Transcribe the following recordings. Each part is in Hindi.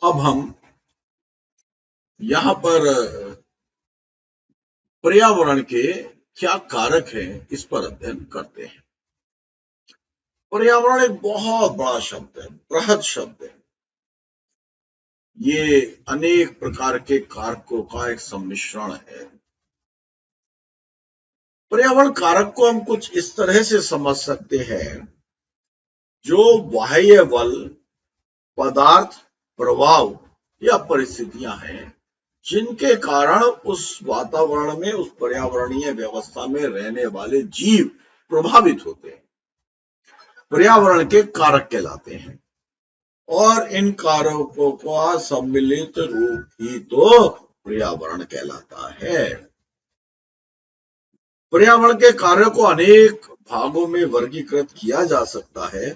अब हम यहाँ पर पर्यावरण के क्या कारक हैं इस पर अध्ययन करते हैं। पर्यावरण एक बहुत बड़ा शब्द है, बृहद शब्द है। ये अनेक प्रकार के कारकों का एक सम्मिश्रण है। पर्यावरण कारक को हम कुछ इस तरह से समझ सकते हैं, जो बाह्य बल, पदार्थ, प्रभाव या परिस्थितियां हैं, जिनके कारण उस वातावरण में, उस पर्यावरणीय व्यवस्था में रहने वाले जीव प्रभावित होते हैं, पर्यावरण के कारक कहलाते हैं। और इन कारकों का सम्मिलित रूप ही तो पर्यावरण कहलाता है। पर्यावरण के कार्यों को अनेक भागों में वर्गीकृत किया जा सकता है,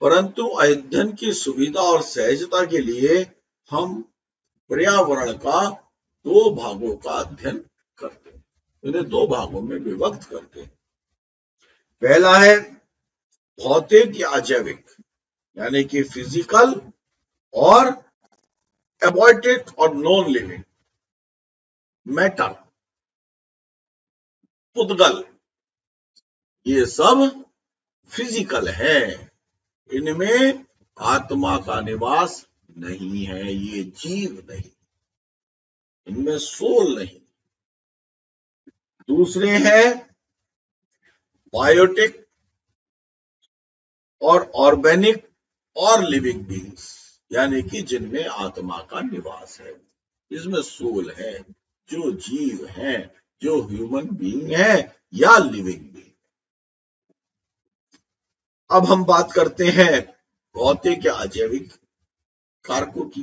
परंतु अध्ययन की सुविधा और सहजता के लिए हम पर्यावरण का दो भागों का अध्ययन करते हैं, इन्हें दो भागों में विभक्त करते हैं। पहला है भौतिक या अजैविक, यानी कि फिजिकल और एबॉयटिक और नॉन लिविंग। मैटर, पुद्गल, ये सब फिजिकल है, इनमें आत्मा का निवास नहीं है, ये जीव नहीं, इनमें सोल नहीं। दूसरे हैं बायोटिक और ऑर्गेनिक और लिविंग बींग्स, यानी कि जिनमें आत्मा का निवास है, इसमें सोल है, जो जीव है, जो ह्यूमन बीइंग है या लिविंग बीइंग। अब हम बात करते हैं भौतिक या अजैविक कारकों की।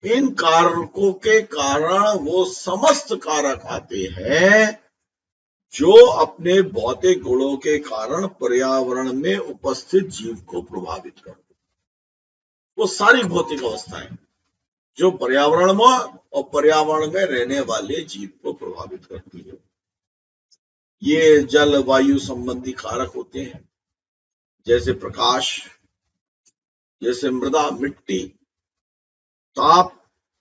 इन कारकों के कारण वो समस्त कारक आते हैं जो अपने भौतिक गुणों के कारण पर्यावरण में उपस्थित जीव को प्रभावित करते हैं। वो सारी भौतिक अवस्थाएं जो पर्यावरण में और पर्यावरण में रहने वाले जीव को प्रभावित करती है। ये जल वायु संबंधी कारक होते हैं, जैसे प्रकाश, जैसे मृदा, मिट्टी, ताप,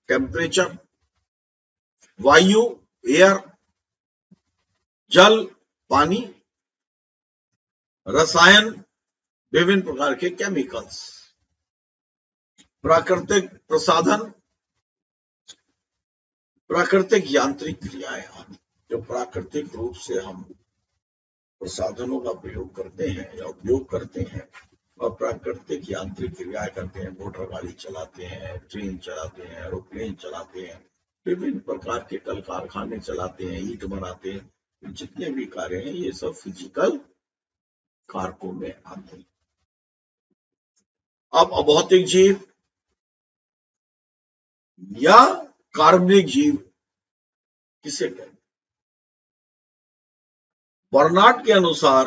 टेम्परेचर, वायु, एयर, जल, पानी, रसायन, विभिन्न प्रकार के केमिकल्स, प्राकृतिक प्रसाधन, प्राकृतिक यांत्रिक क्रियाएं आदि। जो प्राकृतिक रूप से हम प्रसाधनों का प्रयोग करते हैं या उपयोग करते हैं और प्राकृतिक यांत्रिक क्रियाएं करते हैं, मोटर गाड़ी चलाते हैं, ट्रेन चलाते हैं, एरोप्लेन चलाते हैं, विभिन्न प्रकार के कल कारखाने चलाते हैं, ईंट बनाते हैं, जितने भी कार्य हैं ये सब फिजिकल कारकों में आते हैं। अब अभौतिक जीव या कार्बनिक जीव किसे कहते हैं? बर्नार्ड के अनुसार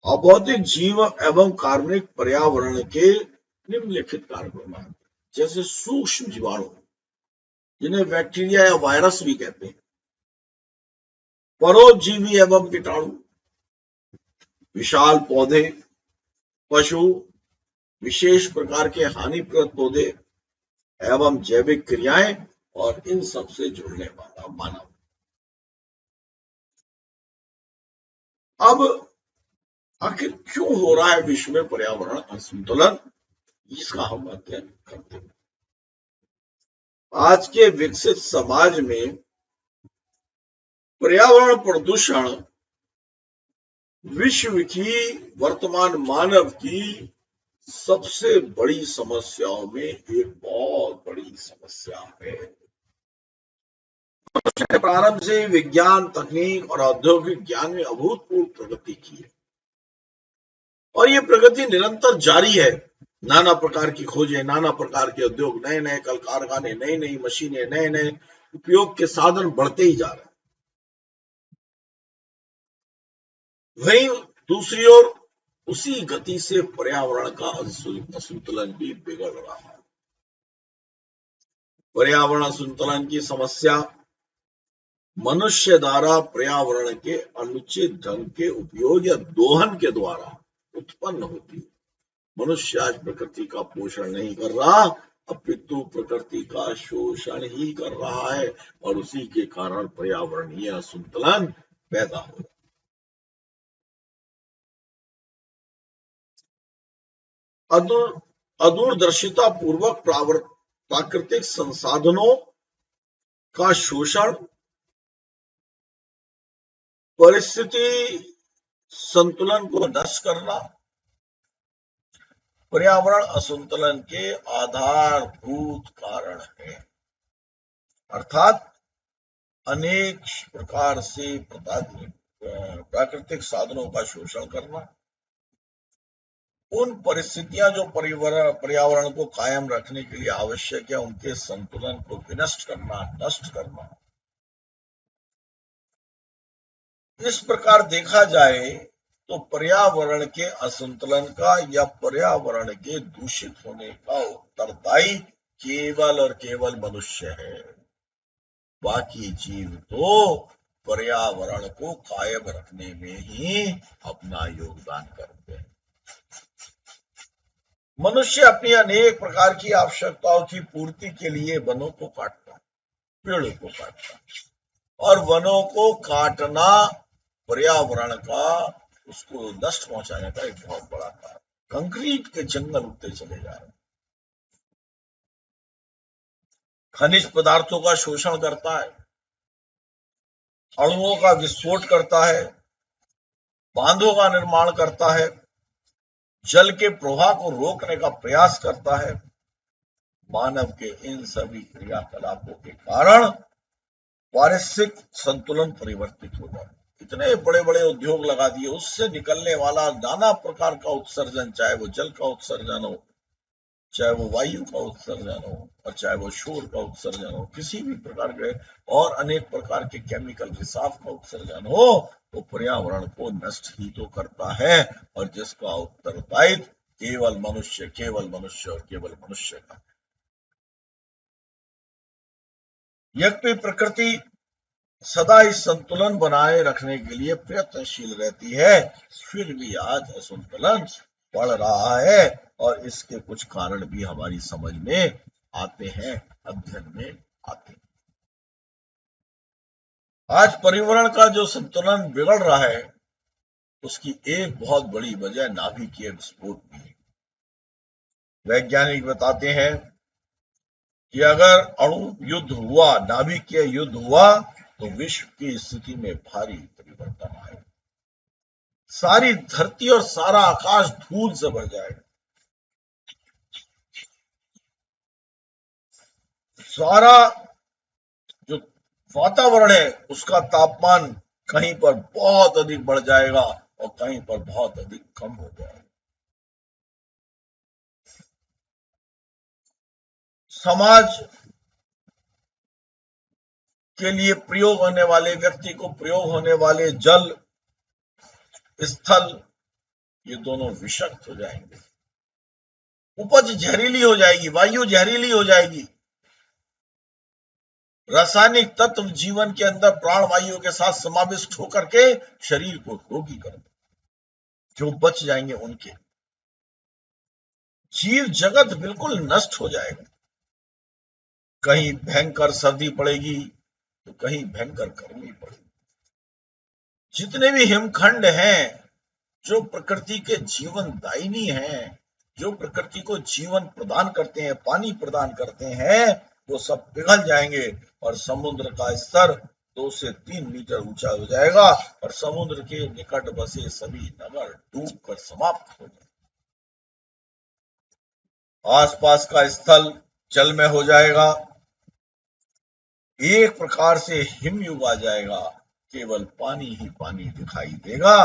अभौतिक जीव एवं कार्बनिक पर्यावरण के निम्नलिखित कारकों में, जैसे सूक्ष्म जीवाणु, जिन्हें बैक्टीरिया या वायरस भी कहते हैं, परोपजीवी एवं कीटाणु, विशाल पौधे, पशु, विशेष प्रकार के हानिप्रद पौधे एवं जैविक क्रियाएं और इन सब से जुड़ने वाला मानव। अब आखिर क्यों हो रहा है विश्व में पर्यावरण असंतुलन, इसका हम अध्ययन करते हैं। आज के विकसित समाज में पर्यावरण प्रदूषण विश्व की, वर्तमान मानव की सबसे बड़ी समस्याओं में एक बहुत बड़ी समस्या है। प्रारंभ से विज्ञान, तकनीक और औद्योगिक ज्ञान में अभूतपूर्व प्रगति की है और ये प्रगति निरंतर जारी है। नाना प्रकार की खोजें, नाना प्रकार के उद्योग, नए नए कल कारखाने, नई नई मशीनें, नए नए उपयोग के साधन बढ़ते ही जा रहे हैं। वहीं दूसरी ओर उसी गति से पर्यावरण का असंतुलन भी बिगड़ रहा है। पर्यावरण असंतुलन की समस्या मनुष्य द्वारा पर्यावरण के अनुचित ढंग के उपयोग या दोहन के द्वारा उत्पन्न होती है। मनुष्य आज प्रकृति का पोषण नहीं कर रहा, अपितु प्रकृति का शोषण ही कर रहा है और उसी के कारण पर्यावरणीय असंतुलन पैदा हो रहा है। अदूरदर्शिता पूर्वक प्राकृतिक संसाधनों का शोषण, परिस्थिति संतुलन को नष्ट करना पर्यावरण असंतुलन के आधारभूत कारण है। अर्थात अनेक प्रकार से प्राकृतिक साधनों का शोषण करना, उन परिस्थितियां जो पर्यावरण को कायम रखने के लिए आवश्यक है उनके संतुलन को विनष्ट करना, नष्ट करना। इस प्रकार देखा जाए तो पर्यावरण के असंतुलन का या पर्यावरण के दूषित होने का उत्तरदायी केवल और केवल मनुष्य है। बाकी जीव तो पर्यावरण को कायम रखने में ही अपना योगदान करते हैं। मनुष्य अपनी अनेक प्रकार की आवश्यकताओं की पूर्ति के लिए वनों को काटता, पेड़ों को काटता, और वनों को काटना पर्यावरण का, उसको नष्ट पहुंचाने का एक बहुत बड़ा कारण। कंक्रीट के जंगल उगते चले जा रहे हैं, खनिज पदार्थों का शोषण करता है, अणुओं का विस्फोट करता है, बांधों का निर्माण करता है, जल के प्रवाह को रोकने का प्रयास करता है। मानव के इन सभी क्रियाकलापों के कारण पारिस्थितिक संतुलन परिवर्तित हो जाता है। इतने बड़े बड़े उद्योग लगा दिए, उससे निकलने वाला नाना प्रकार का उत्सर्जन, चाहे वो जल का उत्सर्जन हो, चाहे वो वायु का उत्सर्जन हो, और चाहे वो शोर का उत्सर्जन हो, किसी भी प्रकार के और अनेक प्रकार के केमिकल रिसाव का उत्सर्जन हो, वो पर्यावरण को नष्ट ही तो करता है, और जिसका उत्तरदायित्व केवल मनुष्य, केवल मनुष्य और केवल मनुष्य का। यद्यपि प्रकृति सदा इस संतुलन बनाए रखने के लिए प्रयत्नशील रहती है, फिर भी आज असंतुलन बढ़ रहा है, और इसके कुछ कारण भी हमारी समझ में आते हैं, अध्ययन में आते हैं। आज पर्यावरण का जो संतुलन बिगड़ रहा है, उसकी एक बहुत बड़ी वजह नाभिकीय विस्फोट भी है। वैज्ञानिक बताते हैं कि अगर अणु युद्ध हुआ, नाभिकीय युद्ध हुआ, तो विश्व की स्थिति में भारी परिवर्तन आएगा। सारी धरती और सारा आकाश धूल से भर जाएगा। सारा जो वातावरण है उसका तापमान कहीं पर बहुत अधिक बढ़ जाएगा और कहीं पर बहुत अधिक कम हो जाएगा। समाज के लिए प्रयोग होने वाले, व्यक्ति को प्रयोग होने वाले जल, स्थल, ये दोनों विषाक्त हो जाएंगे। उपज जहरीली हो जाएगी, वायु जहरीली हो जाएगी, रासायनिक तत्व जीवन के अंदर प्राण वायु के साथ समाविष्ट होकर के शरीर को रोगी कर दें। जो बच जाएंगे उनके जीव जगत बिल्कुल नष्ट हो जाएगा। कहीं भयंकर सर्दी पड़ेगी तो कहीं भयंकर गर्मी पड़ेगी। जितने भी हिमखंड हैं, जो प्रकृति के जीवन दायिनी हैं, जो प्रकृति को जीवन प्रदान करते हैं, पानी प्रदान करते हैं, वो सब पिघल जाएंगे और समुद्र का स्तर 2 से 3 मीटर ऊंचा हो जाएगा और समुद्र के निकट बसे सभी नगर डूबकर समाप्त हो जाएंगे। आसपास का स्थल जल में हो जाएगा। एक प्रकार से हिमयुग आ जाएगा, केवल पानी ही पानी दिखाई देगा।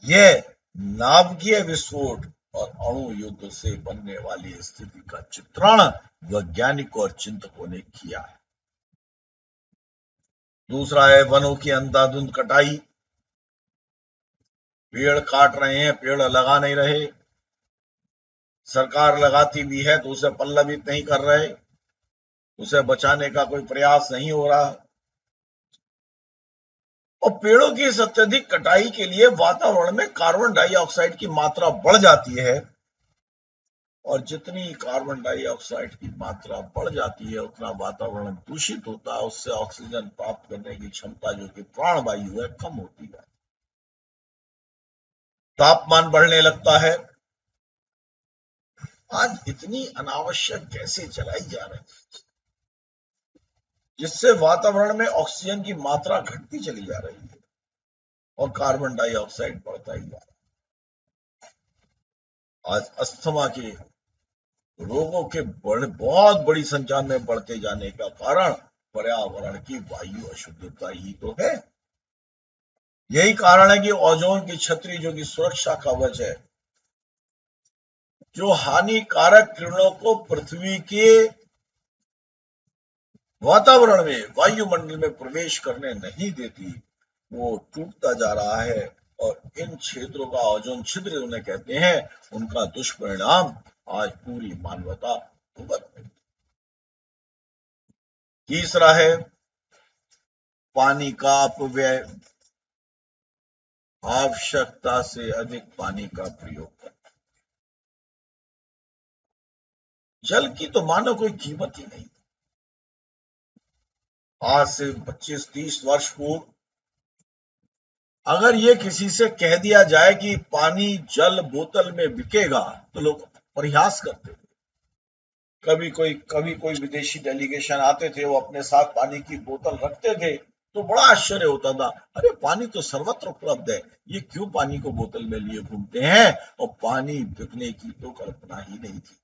यह नाभिकीय विस्फोट और अणु युद्ध से बनने वाली स्थिति का चित्रण वैज्ञानिकों और चिंतकों ने किया है। दूसरा है वनों की अंधाधुंध कटाई। पेड़ काट रहे हैं, पेड़ लगा नहीं रहे। सरकार लगाती भी है तो उसे पल्लवित नहीं कर रहे, उसे बचाने का कोई प्रयास नहीं हो रहा। और पेड़ों की इस अत्यधिक कटाई के लिए वातावरण में कार्बन डाइऑक्साइड की मात्रा बढ़ जाती है और जितनी कार्बन डाइऑक्साइड की मात्रा बढ़ जाती है उतना वातावरण दूषित होता है, उससे ऑक्सीजन प्राप्त करने की क्षमता जो कि प्राणवायु है कम होती है, तापमान बढ़ने लगता है। आज इतनी अनावश्यक गैसें जलाई जा रही है जिससे वातावरण में ऑक्सीजन की मात्रा घटती चली जा रही है और कार्बन डाइऑक्साइड बढ़ता ही जा रहा है। आज अस्थमा के रोगों के बहुत बड़ी संख्या में बढ़ते जाने का कारण पर्यावरण की वायु अशुद्धता ही तो है। यही कारण है कि ओजोन की छतरी जो कि सुरक्षा कवच है, जो हानिकारक किरणों को पृथ्वी के वातावरण में, वायुमंडल में प्रवेश करने नहीं देती, वो टूटता जा रहा है और इन क्षेत्रों का ओजोन छिद्र उन्हें कहते हैं, उनका दुष्परिणाम आज पूरी मानवता भुगत रही है। तीसरा है पानी का अपव्यय, आवश्यकता से अधिक पानी का प्रयोग करना। जल की तो मानो कोई कीमत ही नहीं। आज से 25-30 वर्ष पूर्व अगर ये किसी से कह दिया जाए कि पानी जल बोतल में बिकेगा तो लोग प्रयास करते थे। कभी कोई विदेशी डेलीगेशन आते थे, वो अपने साथ पानी की बोतल रखते थे तो बड़ा आश्चर्य होता था, अरे पानी तो सर्वत्र उपलब्ध है, ये क्यों पानी को बोतल में लिए घूमते हैं, और पानी बिकने की तो कल्पना ही नहीं थी।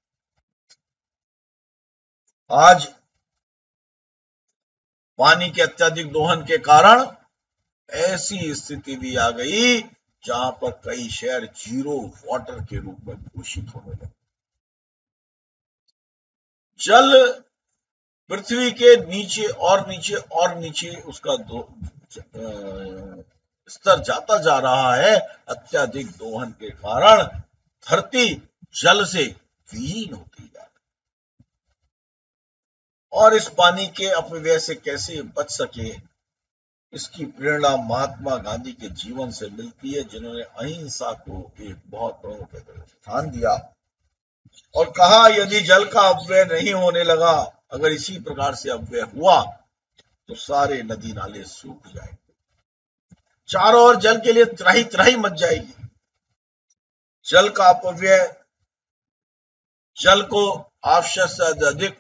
आज पानी के अत्यधिक दोहन के कारण ऐसी स्थिति भी आ गई जहां पर कई शहर जीरो वाटर के रूप में घोषित होने लगे। जल पृथ्वी के नीचे और नीचे और नीचे उसका स्तर जाता जा रहा है। अत्यधिक दोहन के कारण धरती जल से विहीन होती जा रही, और इस पानी के अपव्यय से कैसे बच सके, इसकी प्रेरणा महात्मा गांधी के जीवन से मिलती है, जिन्होंने अहिंसा को एक बहुत प्रमुख स्थान दिया और कहा यदि जल का अपव्यय नहीं होने लगा, अगर इसी प्रकार से अपव्यय हुआ तो सारे नदी नाले सूख जाएंगे, चारों ओर जल के लिए त्राही त्राही मच जाएगी। जल का अपव्यय, जल को आवश्यक से अधिक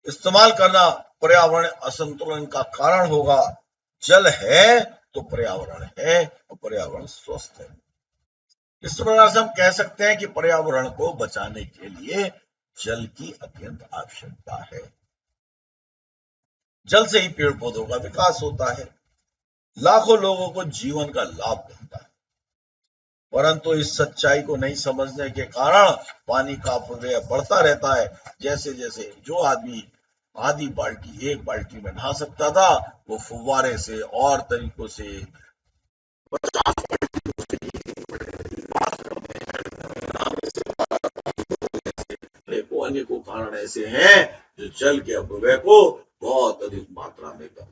इस्तेमाल करना पर्यावरण असंतुलन का कारण होगा। जल है तो पर्यावरण है और पर्यावरण स्वस्थ है। इस प्रकार से हम कह सकते हैं कि पर्यावरण को बचाने के लिए जल की अत्यंत आवश्यकता है। जल से ही पेड़ पौधों का विकास होता है, लाखों लोगों को जीवन का लाभ मिलता है, परंतु इस सच्चाई को नहीं समझने के कारण पानी का अपव्यय बढ़ता रहता है। जैसे जैसे जो आदमी आधी बाल्टी एक बाल्टी में नहा सकता था, वो फुव्वारे से और तरीकों से अनेकों कारण ऐसे हैं जो जल के अपव्यय को बहुत अधिक मात्रा में कर।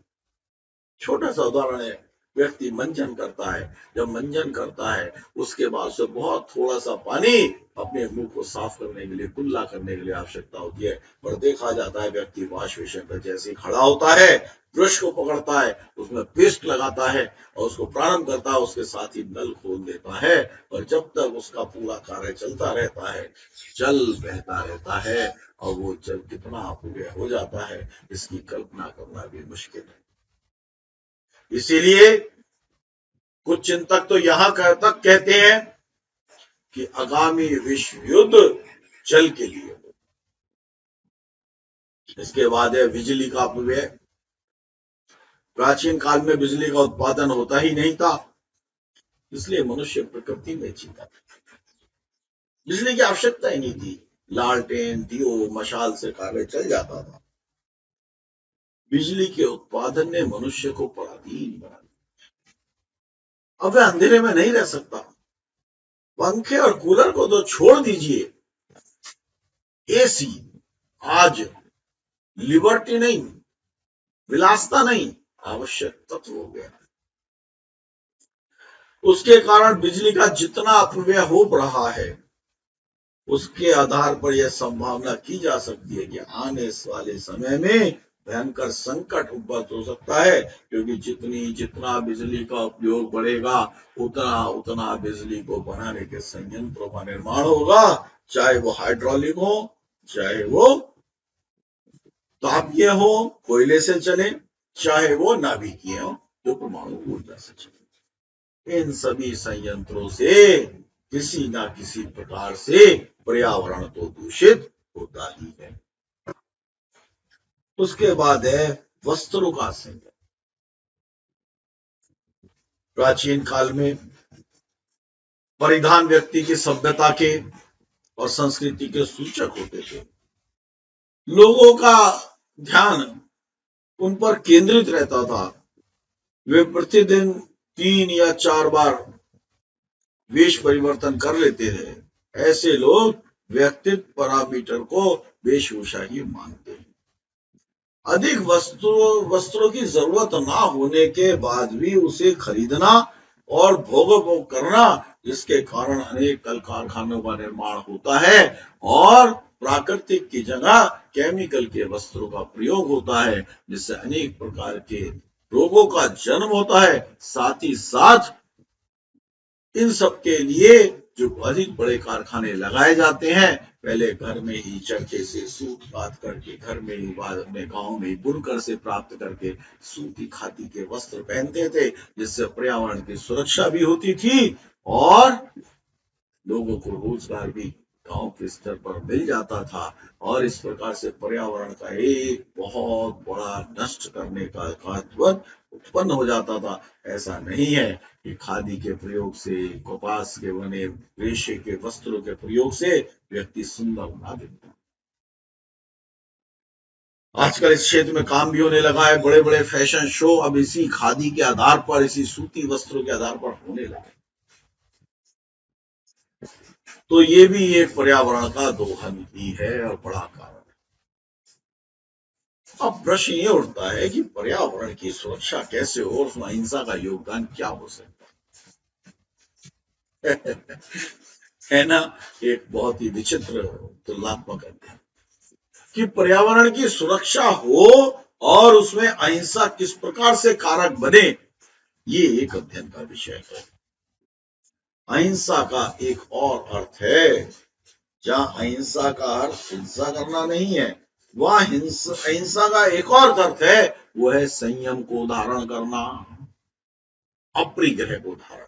छोटा सा उदाहरण है, व्यक्ति मंजन करता है, जब मंजन करता है उसके बाद से बहुत थोड़ा सा पानी अपने मुंह को साफ करने के लिए, कुल्ला करने के लिए आवश्यकता होती है, पर देखा जाता है व्यक्ति वॉश बेसिन पर जैसे खड़ा होता है, ब्रश को पकड़ता है, उसमें पेस्ट लगाता है और उसको प्रारंभ करता है, उसके साथ ही नल खोल देता है, और जब तक उसका पूरा कार्य चलता रहता है जल बहता रहता है, और वो जल कितना अपव्यय हो जाता है इसकी कल्पना करना भी मुश्किल है। इसीलिए कुछ चिंतक तो यहां तक कहते हैं कि आगामी विश्व युद्ध जल के लिए हो। इसके बाद है बिजली का अपव्यय। प्राचीन काल में बिजली का उत्पादन होता ही नहीं था, इसलिए मनुष्य प्रकृति में जीता था, बिजली की आवश्यकता ही नहीं थी, लालटेन, दियो, मशाल से कार्य चल जाता था। बिजली के उत्पादन ने मनुष्य को पराधीन बना दिया। अब वह अंधेरे में नहीं रह सकता। पंखे और कूलर को तो छोड़ दीजिए, एसी आज लिबर्टी नहीं, विलासता नहीं, आवश्यक तत्व हो गया। उसके कारण बिजली का जितना अपव्यय हो रहा है उसके आधार पर यह संभावना की जा सकती है कि आने वाले समय में भयंकर संकट उपस्थित हो सकता है, क्योंकि जितना बिजली का उपयोग बढ़ेगा उतना उतना बिजली को बनाने के संयंत्रों का निर्माण होगा, चाहे वो हाइड्रोलिक हो, चाहे वो तापीय हो, कोयले से चले, चाहे वो नाभिकीय हो, जो परमाणु ऊर्जा से चले। इन सभी संयंत्रों से किसी ना किसी प्रकार से पर्यावरण तो दूषित होता ही है। उसके बाद है वस्त्रों का संयंत्र। प्राचीन काल में परिधान व्यक्ति की सभ्यता के और संस्कृति के सूचक होते थे। लोगों का ध्यान उन पर केंद्रित रहता था। वे प्रतिदिन 3 या 4 बार वेश परिवर्तन कर लेते थे। ऐसे लोग व्यक्तित्व पैरामीटर को वेशभूषा ही मानते हैं। अधिक वस्त्रों की जरूरत ना होने के बाद भी उसे खरीदना और भोग करना, जिसके कारण अनेक कल कारखानों का निर्माण होता है और प्राकृतिक की जगह केमिकल के वस्त्रों का प्रयोग होता है, जिससे अनेक प्रकार के रोगों का जन्म होता है। साथ ही साथ इन सब के लिए जो अधिक बड़े कारखाने लगाए जाते हैं, पहले घर में ही चरखे से सूत काट करके घर में ही बाद अपने गांव में बुनकर से प्राप्त करके सूती खादी के वस्त्र पहनते थे, जिससे पर्यावरण की सुरक्षा भी होती थी और लोगों को रोजगार भी गांव के स्तर पर मिल जाता था। और इस प्रकार से पर्यावरण का एक बहुत बड़ा नष्ट करने का उत्पन्न हो जाता था। ऐसा नहीं है कि खादी के प्रयोग से, कपास के बने रेशे के वस्त्रों के प्रयोग से व्यक्ति सुंदर बना देता। आजकल इस क्षेत्र में काम भी होने लगा है। बड़े बड़े फैशन शो अब इसी खादी के आधार पर, इसी सूती वस्त्रों के आधार पर होने लगे। तो ये भी एक पर्यावरण का दोहन ही है और बड़ा कारण। अब प्रश्न ये उठता है कि पर्यावरण की सुरक्षा कैसे हो और उसमें अहिंसा का योगदान क्या हो सकता है ना। एक बहुत ही विचित्र तुलनात्मक अध्ययन कि पर्यावरण की सुरक्षा हो और उसमें अहिंसा किस प्रकार से कारक बने, ये एक अध्ययन का विषय है। अहिंसा का एक और अर्थ है, जहां अहिंसा का अर्थ हिंसा करना नहीं है, वह अहिंसा का एक और अर्थ है, वो है संयम को धारण करना, अपरिग्रह को धारण।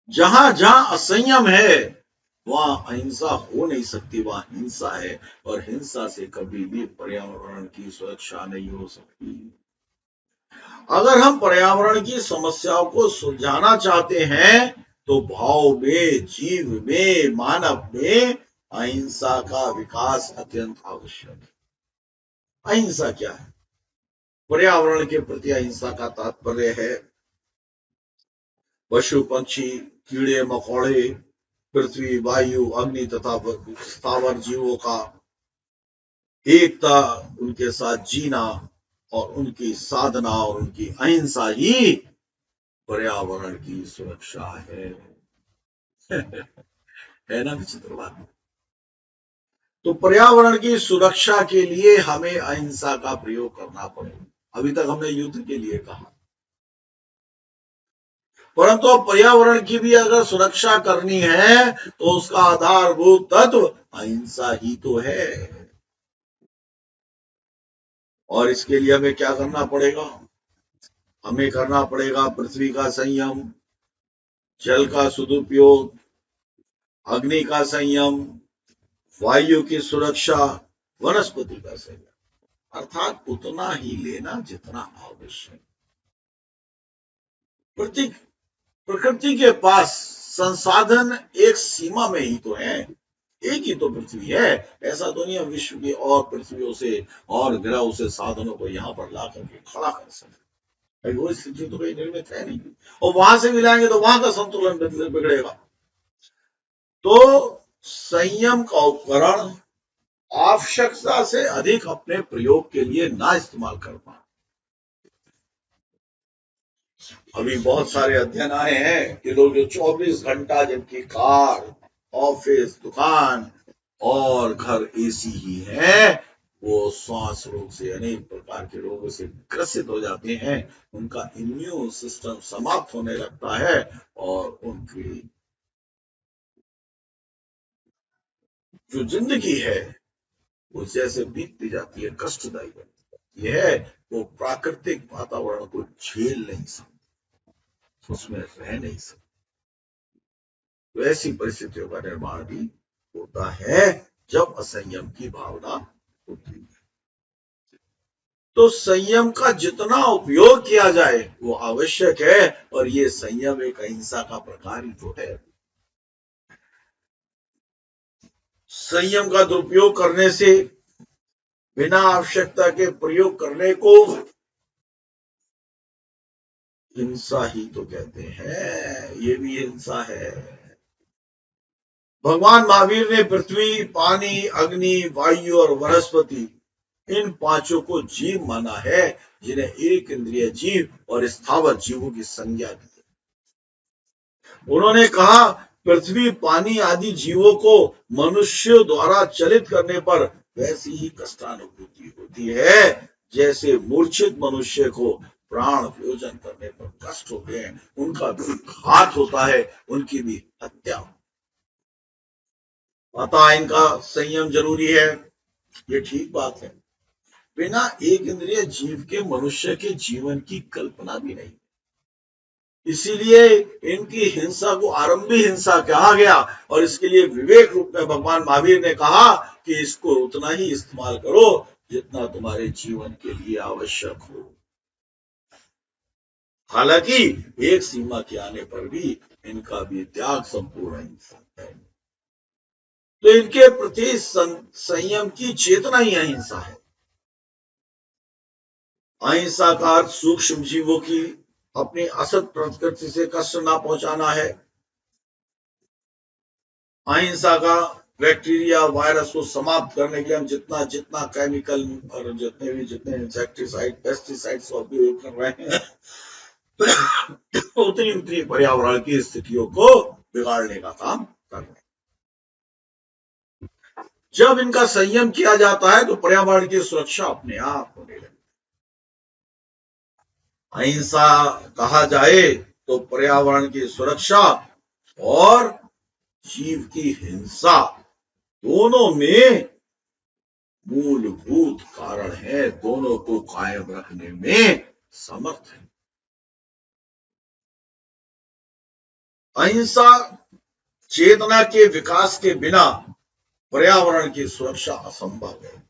जहां जहां असंयम है वहां अहिंसा हो नहीं सकती, वहां हिंसा है, और हिंसा से कभी भी पर्यावरण की सुरक्षा नहीं हो सकती। अगर हम पर्यावरण की समस्याओं को सुलझाना चाहते हैं तो भाव में, जीव में, मानव में अहिंसा का विकास अत्यंत आवश्यक है। अहिंसा क्या है? पर्यावरण के प्रति अहिंसा का तात्पर्य है पशु पक्षी, कीड़े मकोड़े, पृथ्वी, वायु, अग्नि तथा स्थावर जीवों का एकता, उनके साथ जीना और उनकी साधना और उनकी अहिंसा ही पर्यावरण की सुरक्षा है। है ना विचित्र बात। तो पर्यावरण की सुरक्षा के लिए हमें अहिंसा का प्रयोग करना पड़ेगा। अभी तक हमने युद्ध के लिए कहा, परंतु अब पर्यावरण की भी अगर सुरक्षा करनी है तो उसका आधारभूत तत्व अहिंसा ही तो है। और इसके लिए हमें क्या करना पड़ेगा? हमें करना पड़ेगा पृथ्वी का संयम, जल का सदुपयोग, अग्नि का संयम, वायु की सुरक्षा, वनस्पति का संयम, अर्थात उतना ही लेना जितना आवश्यक। प्रकृति के पास संसाधन एक सीमा में ही तो है, एक ही तो पृथ्वी है। ऐसा तो नहीं है विश्व की और पृथ्वियों से और ग्रहों से साधनों को यहाँ पर ला करके खड़ा कर सकते, वो स्थिति तो कहीं निर्मित है नहीं, और वहां से मिलाएंगे तो वहां का संतुलन बिगड़ेगा। तो संयम का उपकरण आवश्यकता से अधिक अपने प्रयोग के लिए ना इस्तेमाल कर पाए। अभी बहुत सारे अध्ययन आए हैं कि लोग जो 24 घंटा जिनकी कार ऑफिस, दुकान और घर एसी ही है, वो श्वास रोग से अनेक प्रकार के रोगों से ग्रसित हो जाते हैं, उनका इम्यून सिस्टम समाप्त होने लगता है और उनकी जो जिंदगी है वो जैसे बीतती जाती है, कष्टदायी बनती है। वो प्राकृतिक वातावरण को झेल नहीं सकते, उसमें रह नहीं सकते। तो ऐसी परिस्थितियों का निर्माण भी होता है जब असंयम की भावना होती है। तो संयम का जितना उपयोग किया जाए वो आवश्यक है, और ये संयम एक अहिंसा का प्रकार ही तो है। संयम का दुरुपयोग करने से, बिना आवश्यकता के प्रयोग करने को हिंसा ही तो कहते हैं। ये भी हिंसा है। भगवान महावीर ने पृथ्वी, पानी, अग्नि, वायु और वनस्पति, इन पांचों को जीव माना है, जिन्हें एक इंद्रिय जीव और स्थावर जीवों की संज्ञा दी। उन्होंने कहा, पृथ्वी, पानी आदि जीवों को मनुष्य द्वारा चलित करने पर वैसी ही कष्टानुभूति होती है जैसे मूर्छित मनुष्य को प्राण वियोजन करने पर कष्ट होते हैं। उनका भी घात होता है, उनकी भी हत्या। अतः इनका संयम जरूरी है। ये ठीक बात है। बिना एक इंद्रिय जीव के मनुष्य के जीवन की कल्पना भी नहीं। इसीलिए इनकी हिंसा को आरंभी हिंसा कहा गया, और इसके लिए विवेक रूप में भगवान महावीर ने कहा कि इसको उतना ही इस्तेमाल करो जितना तुम्हारे जीवन के लिए आवश्यक हो। हालांकि एक सीमा के आने पर भी इनका भी त्याग संपूर्ण हिंसा है। तो इनके प्रति संयम की चेतना ही अहिंसा है। अहिंसा का अर्थ सूक्ष्म जीवों की अपनी असत प्रकृति से कष्ट ना पहुंचाना है। अहिंसा का बैक्टीरिया, वायरस को समाप्त करने के लिए हम जितना जितना केमिकल और जितने इंसेक्टिसाइड, पेस्टिसाइड्स का उपयोग कर रहे हैं, उतनी उतनी पर्यावरण की स्थितियों को बिगाड़ने का काम कर रहे हैं। जब इनका संयम किया जाता है तो पर्यावरण की सुरक्षा अपने आप होने लगती है। अहिंसा कहा जाए तो पर्यावरण की सुरक्षा और जीव की हिंसा दोनों में मूलभूत कारण है, दोनों को कायम रखने में समर्थ है। अहिंसा चेतना के विकास के बिना पर्यावरण की सुरक्षा असंभव है।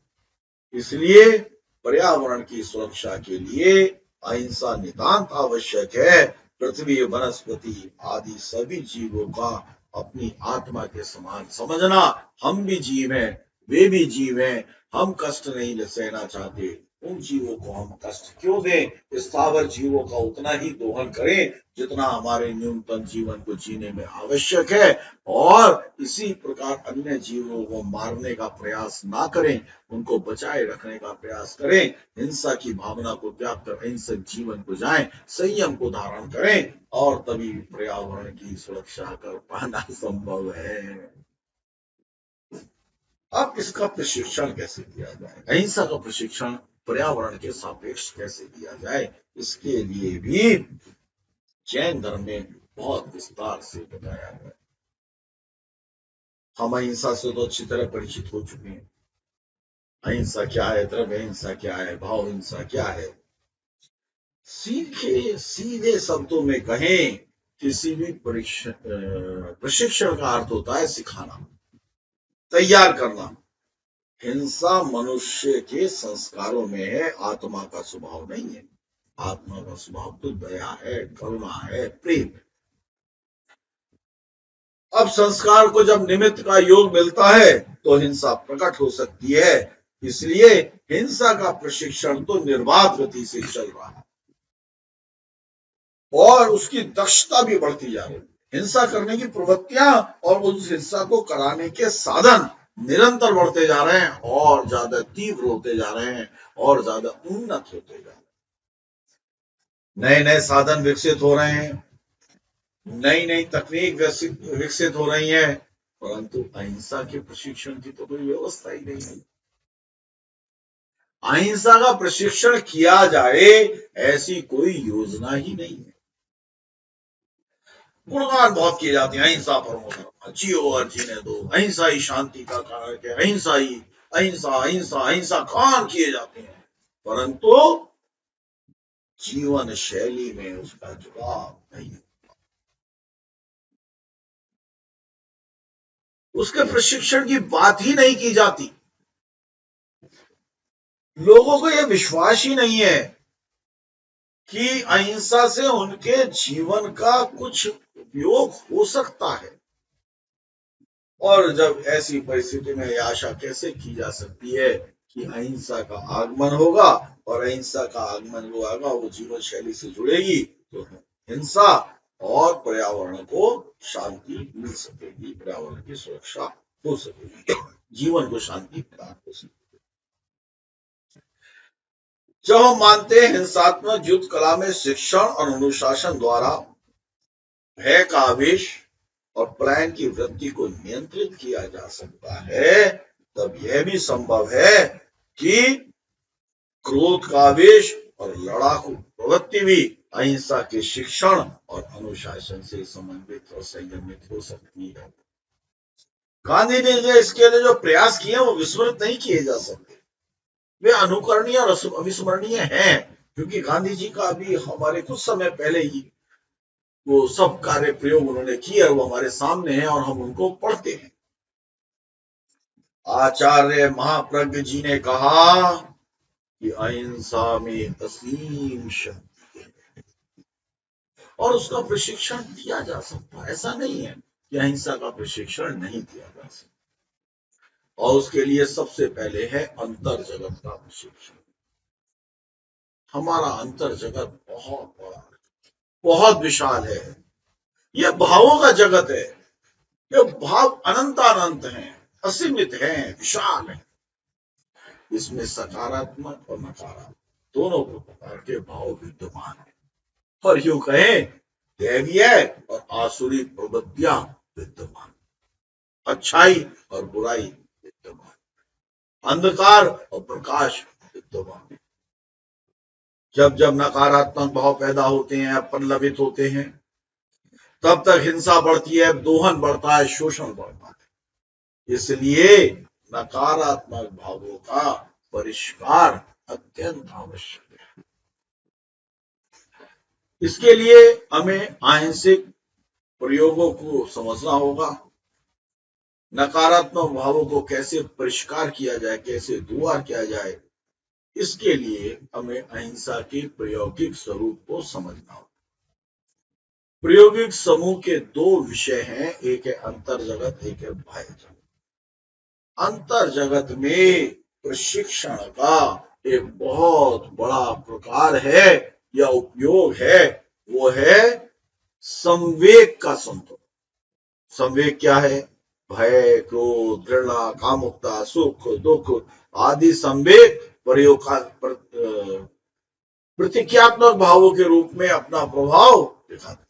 इसलिए पर्यावरण की सुरक्षा के लिए अहिंसा नितांत आवश्यक है। पृथ्वी, वनस्पति आदि सभी जीवों का अपनी आत्मा के समान समझना। हम भी जीव हैं, वे भी जीव हैं, हम कष्ट नहीं सहना चाहते, उन जीवों को हम कष्ट क्यों दें। स्थावर जीवों का उतना ही दोहन करें जितना हमारे न्यूनतम जीवन को जीने में आवश्यक है, और इसी प्रकार अन्य जीवों को मारने का प्रयास ना करें, उनको बचाए रखने का प्रयास करें। हिंसा की भावना को त्याग कर अहिंसक जीवन को जाएं, संयम को धारण करें, और तभी पर्यावरण की सुरक्षा कर पाना संभव है। अब इसका प्रशिक्षण कैसे दिया जाए, अहिंसा का प्रशिक्षण पर्यावरण के सापेक्ष कैसे दिया जाए, इसके लिए भी जैन धर्म में बहुत विस्तार से बताया है। हम अहिंसा से तो अच्छी तरह परिचित हो चुके हैं। अहिंसा क्या है, द्रव्य हिंसा क्या है, भाव हिंसा क्या है। सीधे शब्दों में कहें, किसी भी प्रशिक्षण का अर्थ होता है सिखाना, तैयार करना। हिंसा मनुष्य के संस्कारों में है, आत्मा का स्वभाव नहीं है। आत्मा का स्वभाव तो दया है, करुणा है, प्रेम। अब संस्कार को जब निमित्त का योग मिलता है तो हिंसा प्रकट हो सकती है। इसलिए हिंसा का प्रशिक्षण तो निर्बाध गति से चल रहा है, और उसकी दक्षता भी बढ़ती जा रही है। हिंसा करने की प्रवृत्तियां और उस हिंसा को कराने के साधन निरंतर बढ़ते जा रहे हैं, और ज्यादा तीव्र होते जा रहे हैं, और ज्यादा उन्नत होते जा रहे हैं। नए नए साधन विकसित हो रहे हैं, नई नई तकनीक विकसित हो रही है, परंतु अहिंसा के प्रशिक्षण की तो कोई व्यवस्था ही नहीं है। अहिंसा का प्रशिक्षण किया जाए ऐसी कोई योजना ही नहीं है। गुणगान बहुत किए जाते हैं, अहिंसा परमो धर्मः, जियो और जीने दो, अहिंसा ही शांति का कारण है, अहिंसा ही अहिंसा अहिंसा अहिंसा कान किए जाते हैं, परंतु जीवन शैली में उसका जवाब नहीं, उसके प्रशिक्षण की बात ही नहीं की जाती। लोगों को यह विश्वास ही नहीं है कि अहिंसा से उनके जीवन का कुछ उपयोग हो सकता है। और जब ऐसी परिस्थिति में यह आशा कैसे की जा सकती है कि अहिंसा का आगमन होगा, और अहिंसा का आगमन होगा वो जीवन शैली से जुड़ेगी तो हिंसा और पर्यावरण को शांति मिल सकेगी, पर्यावरण की सुरक्षा हो सकेगी, जीवन को शांति प्रदान हो सकेगी। जब हम मानते हैं हिंसात्मक युद्ध कला में शिक्षण और अनुशासन द्वारा भय का आवेश और पलायन की वृत्ति को नियंत्रित किया जा सकता है, तब यह भी संभव है कि क्रोध का आवेश और लड़ाकू प्रवृत्ति भी अहिंसा के शिक्षण और अनुशासन से समन्वित और संयमित हो सकती है। गांधी ने इसके लिए जो प्रयास किए वो विस्मृत नहीं किए जा सकते, वे अनुकरणीय और अविस्मरणीय हैं, क्योंकि गांधी जी का अभी हमारे कुछ समय पहले ही वो सब कार्य प्रयोग उन्होंने किए और वो हमारे सामने हैं और हम उनको पढ़ते हैं। आचार्य महाप्रज्ञ जी ने कहा कि अहिंसा में असीम शक्ति है और उसका प्रशिक्षण दिया जा सकता है। ऐसा नहीं है कि अहिंसा का प्रशिक्षण नहीं दिया जा सकता, और उसके लिए सबसे पहले है अंतर जगत का प्रशिक्षण। हमारा अंतर जगत बहुत बड़ा, बहुत विशाल है, यह भावों का जगत है, यह भाव अनंतानंत हैं, असीमित हैं, विशाल है। इसमें सकारात्मक और नकारात्मक दोनों प्रकार के भाव विद्यमान हैं, और यूं कहें दैवीय और आसुरी प्रवृत्तियां विद्यमान, अच्छाई और बुराई विद्यमान, अंधकार और प्रकाश विद्यमान। जब जब नकारात्मक भाव पैदा होते हैं, पल्लवित होते हैं, तब तक हिंसा बढ़ती है, दोहन बढ़ता है, शोषण बढ़ता है। इसलिए नकारात्मक भावों का परिष्कार अत्यंत आवश्यक है। इसके लिए हमें अहिंसक प्रयोगों को समझना होगा, नकारात्मक भावों को कैसे परिष्कार किया जाए, कैसे दूर किया जाए, इसके लिए हमें अहिंसा के प्रायोगिक स्वरूप को समझना होगा। प्रायोगिक समूह के दो विषय हैं, एक है अंतर जगत, एक है बाह्य जगत। अंतर जगत में प्रशिक्षण का एक बहुत बड़ा प्रकार है या उपयोग है, वो है संवेग का संतुलन। संवेग क्या है? भय, क्रोध, घृणा, कामुकता, सुख, दुख आदि संवेग प्रतिक्रियात्मक भावों के रूप में अपना प्रभाव दिखाते हैं।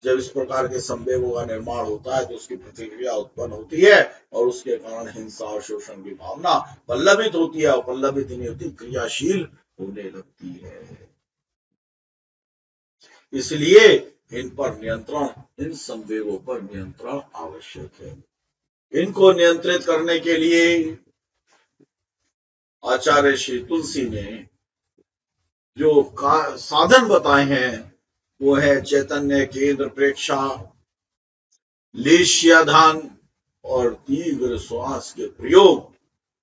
जब इस प्रकार के संवेगों का निर्माण होता है तो उसकी प्रतिक्रिया उत्पन्न होती है और उसके कारण हिंसा और शोषण की भावना पल्लवित होती है, और पल्लवित नहीं होती, क्रियाशील होने लगती है। इसलिए इन पर नियंत्रण, इन संवेगों पर नियंत्रण आवश्यक है। इनको नियंत्रित करने के लिए आचार्य श्री तुलसी ने जो साधन बताए हैं वो है चैतन्य केंद्र प्रेक्षा, लेश्याधान और तीव्र श्वास के प्रयोग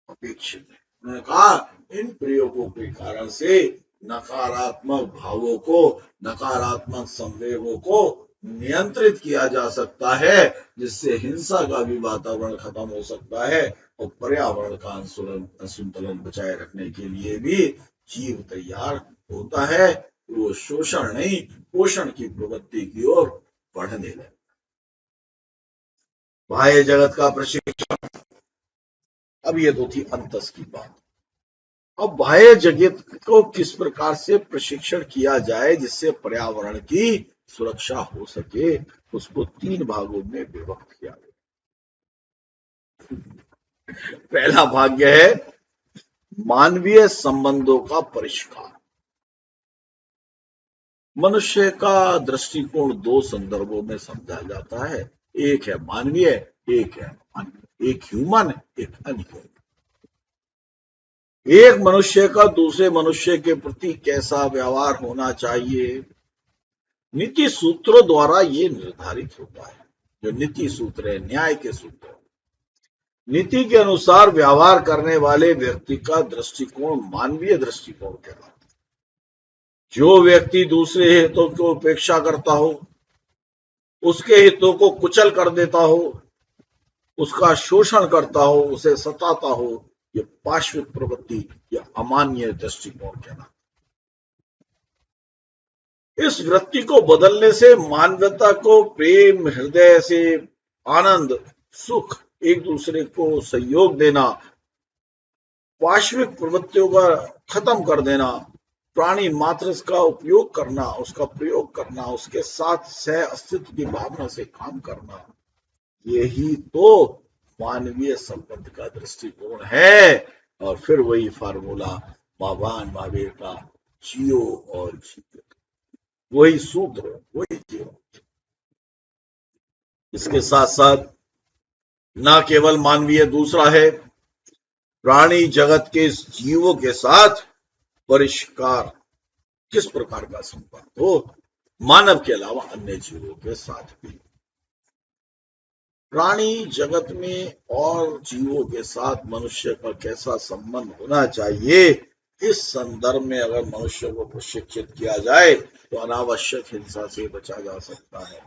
अपेक्षित है। उन्होंने कहा इन प्रयोगों के कारण से नकारात्मक भावों को, नकारात्मक संवेगों को नियंत्रित किया जा सकता है, जिससे हिंसा का भी वातावरण खत्म हो सकता है और पर्यावरण का संतुलन बचाए रखने के लिए भी जीव तैयार होता है। वो शोषण नहीं, पोषण की प्रवृत्ति की ओर बढ़ने लगे। बाह्य जगत का प्रशिक्षण, अब ये तो थी अंतस की बात। अब बाह्य जगत को किस प्रकार से प्रशिक्षण किया जाए जिससे पर्यावरण की सुरक्षा हो सके, उसको 3 भागों में विभक्त किया गया। पहला भाग्य है मानवीय संबंधों का परिष्कार। मनुष्य का दृष्टिकोण दो संदर्भों में समझा जाता है, एक है मानवीय, एक है अमानवीय, एक ह्यूमन, एक अनह्यूमन। एक मनुष्य का दूसरे मनुष्य के प्रति कैसा व्यवहार होना चाहिए, नीति सूत्रों द्वारा ये निर्धारित होता है। जो नीति सूत्र है, न्याय के सूत्र, नीति के अनुसार व्यवहार करने वाले व्यक्ति का दृष्टिकोण मानवीय दृष्टिकोण कहलाता है। जो व्यक्ति दूसरे हितों की उपेक्षा करता हो, उसके हितों को कुचल कर देता हो, उसका शोषण करता हो, उसे सताता हो, ये पार्श्विक प्रवृत्ति या अमान्य दृष्टिकोण कहलाता है। इस वृत्ति को बदलने से मानवता को प्रेम, हृदय से आनंद, सुख, एक दूसरे को सहयोग देना, पार्श्विक प्रवृत्तियों का खत्म कर देना, प्राणी मात्र का उपयोग करना, उसका प्रयोग करना, उसके साथ सह अस्तित्व की भावना से काम करना, यही तो मानवीय संबंध का दृष्टिकोण है। और फिर वही फार्मूला मावान मावेर का, जियो और जीवित, वही सूत्र, वही जीवन। इसके साथ साथ न केवल मानवीय, दूसरा है प्राणी जगत के जीवों के साथ परिष्कार, किस प्रकार का संबंध हो, मानव के अलावा अन्य जीवों के साथ भी। प्राणी जगत में और जीवों के साथ मनुष्य का कैसा संबंध होना चाहिए, इस संदर्भ में अगर मनुष्य को प्रशिक्षित किया जाए तो अनावश्यक हिंसा से बचा जा सकता है।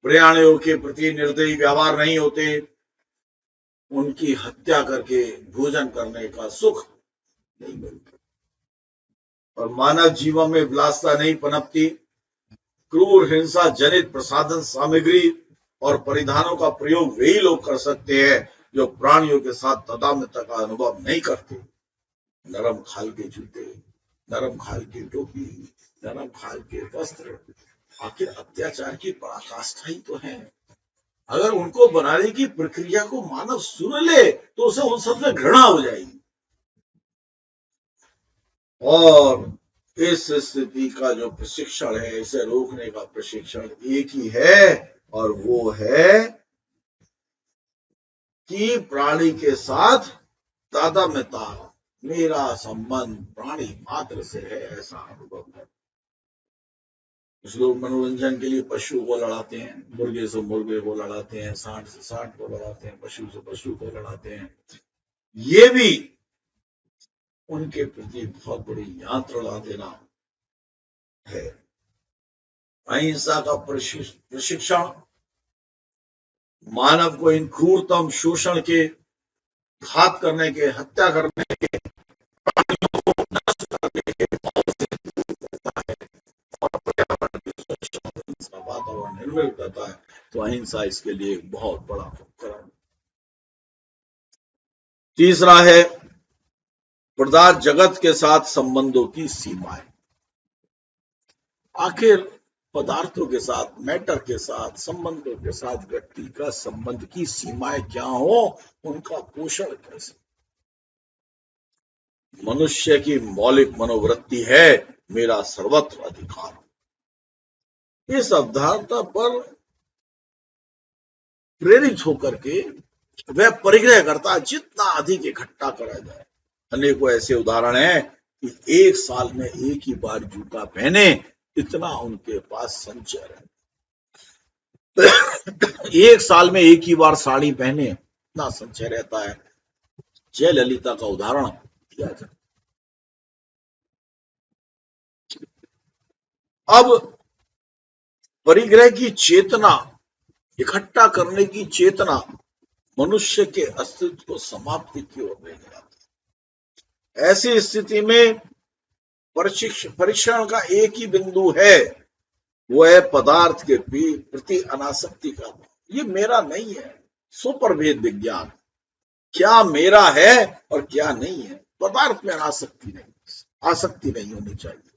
प्राणियों के प्रति निर्दयी व्यवहार नहीं होते, उनकी हत्या करके भोजन करने का सुख नहीं मिलता, और मानव जीवन में विलासिता नहीं पनपती। क्रूर हिंसा जनित प्रसाधन सामग्री और परिधानों का प्रयोग वही लोग कर सकते हैं जो प्राणियों के साथ तादात्म्यता का अनुभव नहीं करते। नरम खाल के जूते, नरम खाल की टोपी, नरम खाल के वस्त्र, आखिर अत्याचार की पराकाष्ठा ही तो है। अगर उनको बनाने की प्रक्रिया को मानव सुन ले तो उसे उन सबसे घृणा हो जाएगी। और इस स्थिति का जो प्रशिक्षण है, इसे रोकने का प्रशिक्षण एक ही है, और वो है कि प्राणी के साथ तादात्म्यता, मेरा संबंध प्राणी मात्र से है, ऐसा अनुभव है। कुछ लोग मनोरंजन के लिए पशु को लड़ाते हैं, मुर्गे से मुर्गे को लड़ाते हैं, सांड से सांड को लड़ाते हैं, पशु से पशु को लड़ाते हैं। ये भी उनके प्रति बहुत बड़ी यात्रा देना है। अहिंसा का प्रशिक्षण मानव को इन क्रूरतम शोषण के, घात करने के, हत्या करने के, प्राणियों को नष्ट करने के भाव से दूर करता है और पर्यावरण की स्वच्छता, वातावरण निर्मल करता है। तो अहिंसा इसके लिए एक बहुत बड़ा उपकरण। तीसरा है पदार्थ जगत के साथ संबंधों की सीमाएं। आखिर पदार्थों के साथ, मैटर के साथ, संबंधों के साथ व्यक्ति का संबंध की सीमाएं क्या हो, उनका पोषण कैसे। मनुष्य की मौलिक मनोवृत्ति है मेरा सर्वत्र अधिकार। इस अवधारणा पर प्रेरित होकर के वह परिग्रह करता, जितना अधिक इकट्ठा करा जाए। अनेकों ऐसे उदाहरण हैं कि एक साल में एक ही बार जूता पहने, इतना उनके पास संचय है। एक साल में एक ही बार साड़ी पहने, इतना संचय रहता है। जयललिता का उदाहरण दिया जाए। अब परिग्रह की चेतना, इकट्ठा करने की चेतना मनुष्य के अस्तित्व को समाप्ति की ओर ले जाती है। ऐसी स्थिति में परीक्षण का एक ही बिंदु है, वो है पदार्थ के प्रति अनासक्ति का। ये मेरा नहीं है, सुपरभेद विज्ञान, क्या मेरा है और क्या नहीं है। पदार्थ में आसक्ति नहीं होनी चाहिए।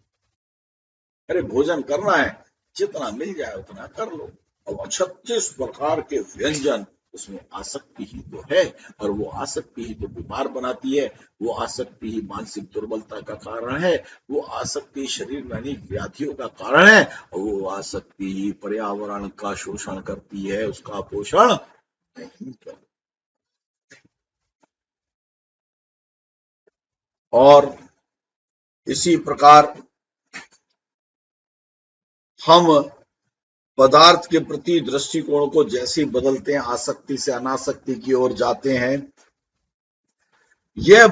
अरे भोजन करना है, जितना मिल जाए उतना कर लो। अब 36 प्रकार के व्यंजन उसमें आसक्ति ही तो है, और वो आसक्ति ही तो बीमार बनाती है, वो आसक्ति ही मानसिक दुर्बलता का कारण है, वो आसक्ति शरीर में अनेक व्याधियों का कारण है, और वो आसक्ति ही पर्यावरण का शोषण करती है, उसका पोषण नहीं करती। और इसी प्रकार हम पदार्थ के प्रति दृष्टिकोण को जैसे बदलते हैं, आसक्ति से अनासक्ति की ओर जाते हैं, यह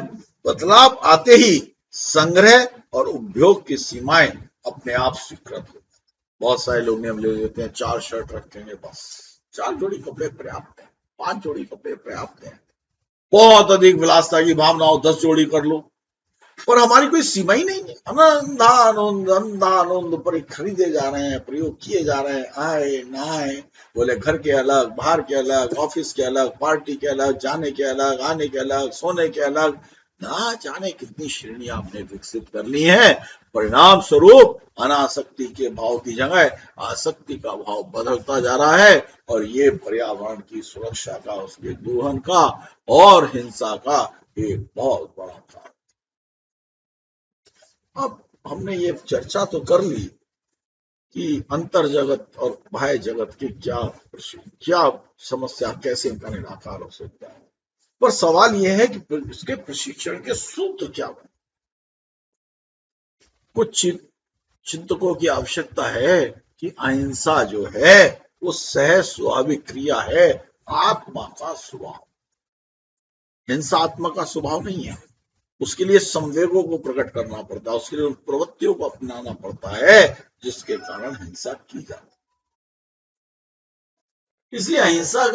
बदलाव आते ही संग्रह और उपभोग की सीमाएं अपने आप स्वीकृत होती हैं। बहुत सारे लोग नियम ले लेते हैं, 4 शर्ट रखेंगे, बस 4 जोड़ी कपड़े पर्याप्त है, 5 जोड़ी कपड़े पर्याप्त है। बहुत अधिक विलासता की भावना हो, 10 जोड़ी कर लो, और हमारी कोई सीमा ही नहीं है। अंधानुंद पर खरीदे जा रहे हैं, प्रयोग किए जा रहे हैं, आए ना आए, बोले घर के अलग, बाहर के अलग, ऑफिस के अलग, पार्टी के अलग, जाने के अलग, आने के अलग, सोने के अलग, ना जाने कितनी श्रेणियां हमने विकसित कर ली है। परिणाम स्वरूप अनासक्ति के भाव की जगह आसक्ति का भाव बदलता जा रहा है, और ये पर्यावरण की सुरक्षा का, उसके दोहन का और हिंसा का एक बहुत बड़ा कारण। अब हमने ये चर्चा तो कर ली कि अंतर जगत और बाह्य जगत की क्या समस्या, कैसे इनका निराकार हो सकता है, पर सवाल यह है कि इसके प्रशिक्षण के सूत्र क्या बने। कुछ चिंतकों की आवश्यकता है कि अहिंसा जो है वो सहज स्वाभाविक क्रिया है, आत्मा का स्वभाव। हिंसा आत्मा का स्वभाव नहीं है, उसके लिए संवेगों को प्रकट करना पड़ता है, उसके लिए उन प्रवृत्तियों को अपनाना पड़ता है जिसके कारण हिंसा की जाती है। इसलिए हिंसा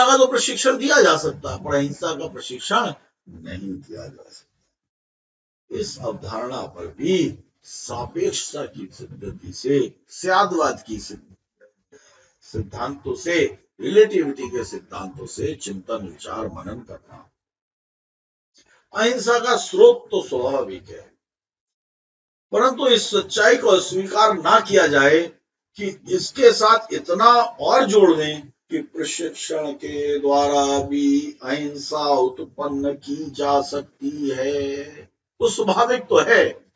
का तो प्रशिक्षण दिया जा सकता है, पर अहिंसा का प्रशिक्षण नहीं दिया जा सकता। इस अवधारणा पर भी सापेक्षता की सिद्धि से, स्यादवाद की सिद्धांतों से, रिलेटिविटी के सिद्धांतों से चिंतन विचार मनन करना। अहिंसा का स्रोत तो स्वाभाविक है, परंतु इस सच्चाई को स्वीकार ना किया जाए कि इसके साथ इतना और जोड़ दें कि प्रशिक्षण के द्वारा भी अहिंसा उत्पन्न की जा सकती है। वो स्वाभाविक तो है,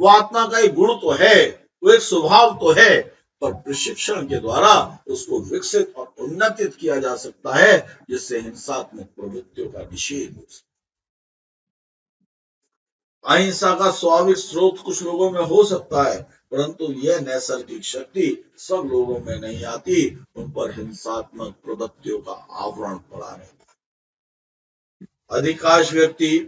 वो आत्मा का एक गुण तो है, वो एक स्वभाव तो है, पर प्रशिक्षण के द्वारा उसको विकसित और उन्नतित किया जा सकता है, जिससे हिंसात्मक प्रवृत्तियों का निषेध हो सकता है। अहिंसा का स्वाभाविक स्रोत कुछ लोगों में हो सकता है, परंतु यह नैसर्गिक शक्ति सब लोगों में नहीं आती, उन पर हिंसात्मक प्रवृत्तियों का आवरण पड़ा रहता है। अधिकांश व्यक्ति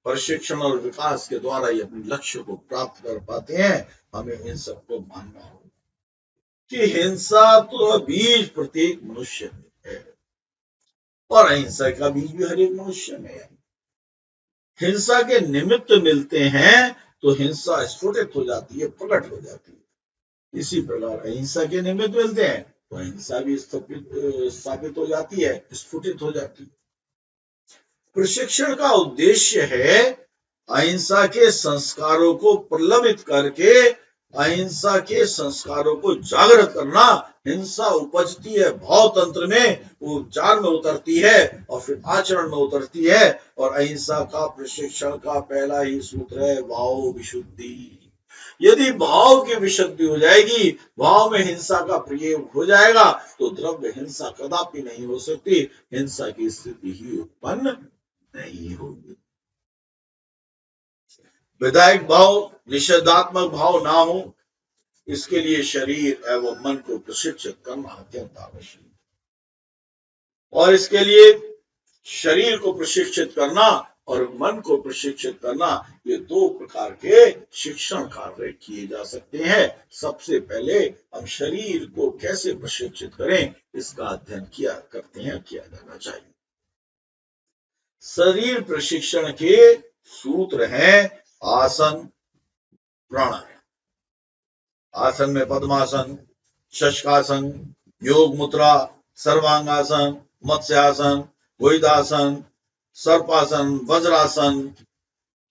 प्रशिक्षण और विकास के द्वारा ही अपने लक्ष्य को प्राप्त कर पाते हैं। हमें इन सबको मानना होगा कि हिंसा तो बीज प्रत्येक मनुष्य में है, और अहिंसा का बीज भी हर एक मनुष्य में है। हिंसा के निमित्त मिलते हैं तो हिंसा स्फुटित हो जाती है, प्रकट हो जाती है। इसी प्रकार अहिंसा के निमित्त मिलते हैं तो अहिंसा भी स्थापित हो जाती है, स्फुटित हो जाती है। प्रशिक्षण का उद्देश्य है अहिंसा के संस्कारों को प्रलंबित करके अहिंसा के संस्कारों को जागृत करना। हिंसा उपजती है भाव तंत्र में, वो विचार में उतरती है और फिर आचरण में उतरती है, और अहिंसा का प्रशिक्षण का पहला ही सूत्र है भाव विशुद्धि। यदि भाव की विशुद्धि हो जाएगी, भाव में हिंसा का प्रयोग हो जाएगा, तो द्रव्य हिंसा कदापि नहीं हो सकती, हिंसा की स्थिति ही उत्पन्न नहीं होगी। विधायक भाव, निषेधात्मक भाव ना हो, इसके लिए शरीर एवं मन को प्रशिक्षित करना अत्यंत आवश्यक है। और इसके लिए शरीर को प्रशिक्षित करना और मन को प्रशिक्षित करना, ये 2 प्रकार के शिक्षण कार्य किए जा सकते हैं। सबसे पहले हम शरीर को कैसे प्रशिक्षित करें, इसका अध्ययन किया जाना चाहिए। शरीर प्रशिक्षण के सूत्र हैं आसन, प्राणायाम। आसन में पद्मासन, शशकासन, योग मुद्रा, सर्वांगासन, मत्स्यासन, भुइदासन, सर्पासन, वज्रासन,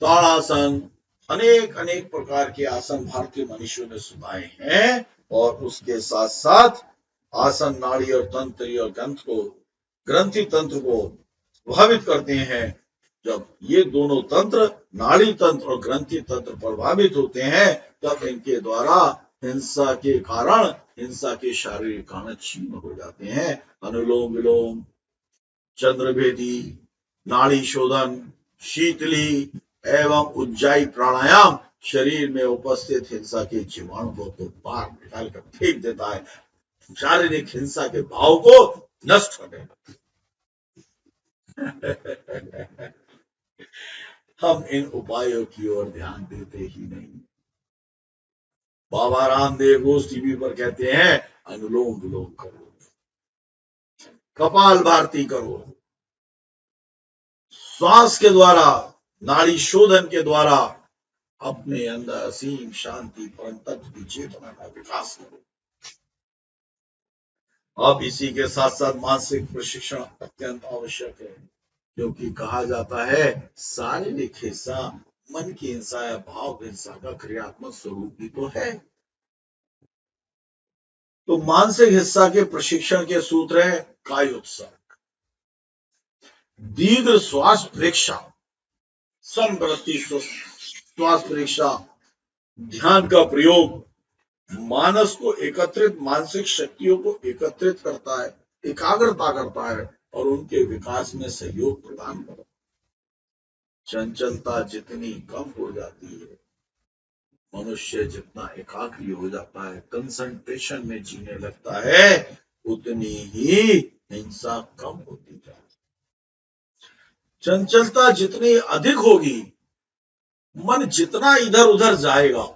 ताड़ासन, अनेक प्रकार के आसन भारतीय मनुष्यों ने सुनाए हैं। और उसके साथ साथ आसन नाड़ी और तंत्र और ग्रंथ को ग्रंथि तंत्र को प्रभावित करते हैं। जब ये दोनों तंत्र, नाड़ी तंत्र और ग्रंथि तंत्र प्रभावित होते हैं, तब इनके द्वारा हिंसा के कारण, हिंसा के शारीरिक कारण क्षीण हो जाते हैं। अनुलोम विलोम, चंद्रभेदी, नाड़ी शोधन, शीतली एवं उज्जाई प्राणायाम शरीर में उपस्थित हिंसा के जीवाणु को तो बाहर निकाल कर फेंक देता है, शारीरिक हिंसा के भाव को नष्ट कर देता है। हम इन उपायों की ओर ध्यान देते ही नहीं। बाबा रामदेव घोष टीवी पर कहते हैं अनुलोम विलोम करो, कपाल भारती करो, श्वास के द्वारा, नाड़ी शोधन के द्वारा अपने अंदर असीम शांति परम तत्व की चेतना का विकास करो। अब इसी के साथ साथ मानसिक प्रशिक्षण अत्यंत आवश्यक है, क्योंकि कहा जाता है शारीरिक हिंसा मन की हिंसा या भाव हिंसा का क्रियात्मक स्वरूप भी तो है। तो मानसिक हिंसा के प्रशिक्षण के सूत्र है कायोत्सर्ग, दीर्घ श्वास परीक्षा, समदृष्टि श्वास परीक्षा, ध्यान का प्रयोग मानस को एकत्रित, मानसिक शक्तियों को एकत्रित करता है, एकाग्रता करता है और उनके विकास में सहयोग प्रदान करता है। चंचलता जितनी कम हो जाती है, मनुष्य जितना एकाग्र हो जाता है, कंसंट्रेशन में जीने लगता है, उतनी ही हिंसा कम होती जाती है। चंचलता जितनी अधिक होगी, मन जितना इधर उधर जाएगा,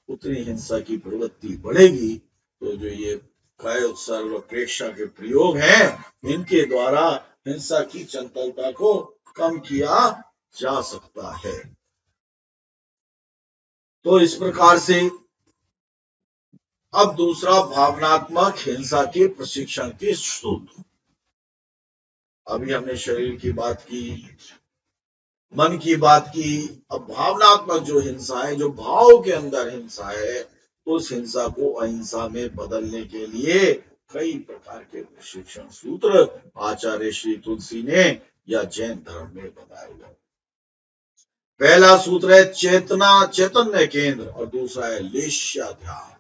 उतनी हिंसा की प्रवृत्ति बढ़ेगी। तो जो ये कायोत्सर्ग और प्रेक्षा के प्रयोग हैं, इनके द्वारा हिंसा की चंचलता को कम किया जा सकता है। तो इस प्रकार से अब दूसरा भावनात्मक हिंसा के प्रशिक्षण के सूत्र। अभी हमने शरीर की बात की, मन की बात की, अब भावनात्मक जो हिंसा है, जो भाव के अंदर हिंसा है, उस हिंसा को अहिंसा में बदलने के लिए कई प्रकार के प्रशिक्षण सूत्र आचार्य श्री तुलसी ने या जैन धर्म में बताए गए। पहला सूत्र है चेतना, चैतन्य केंद्र, और दूसरा है लेश्या ध्यान।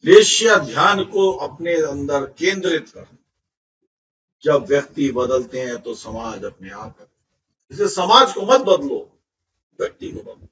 लेश्या ध्यान को अपने अंदर केंद्रित करना। जब व्यक्ति बदलते हैं तो समाज अपने आप, इसे समाज को मत बदलो, व्यक्ति को बदलो।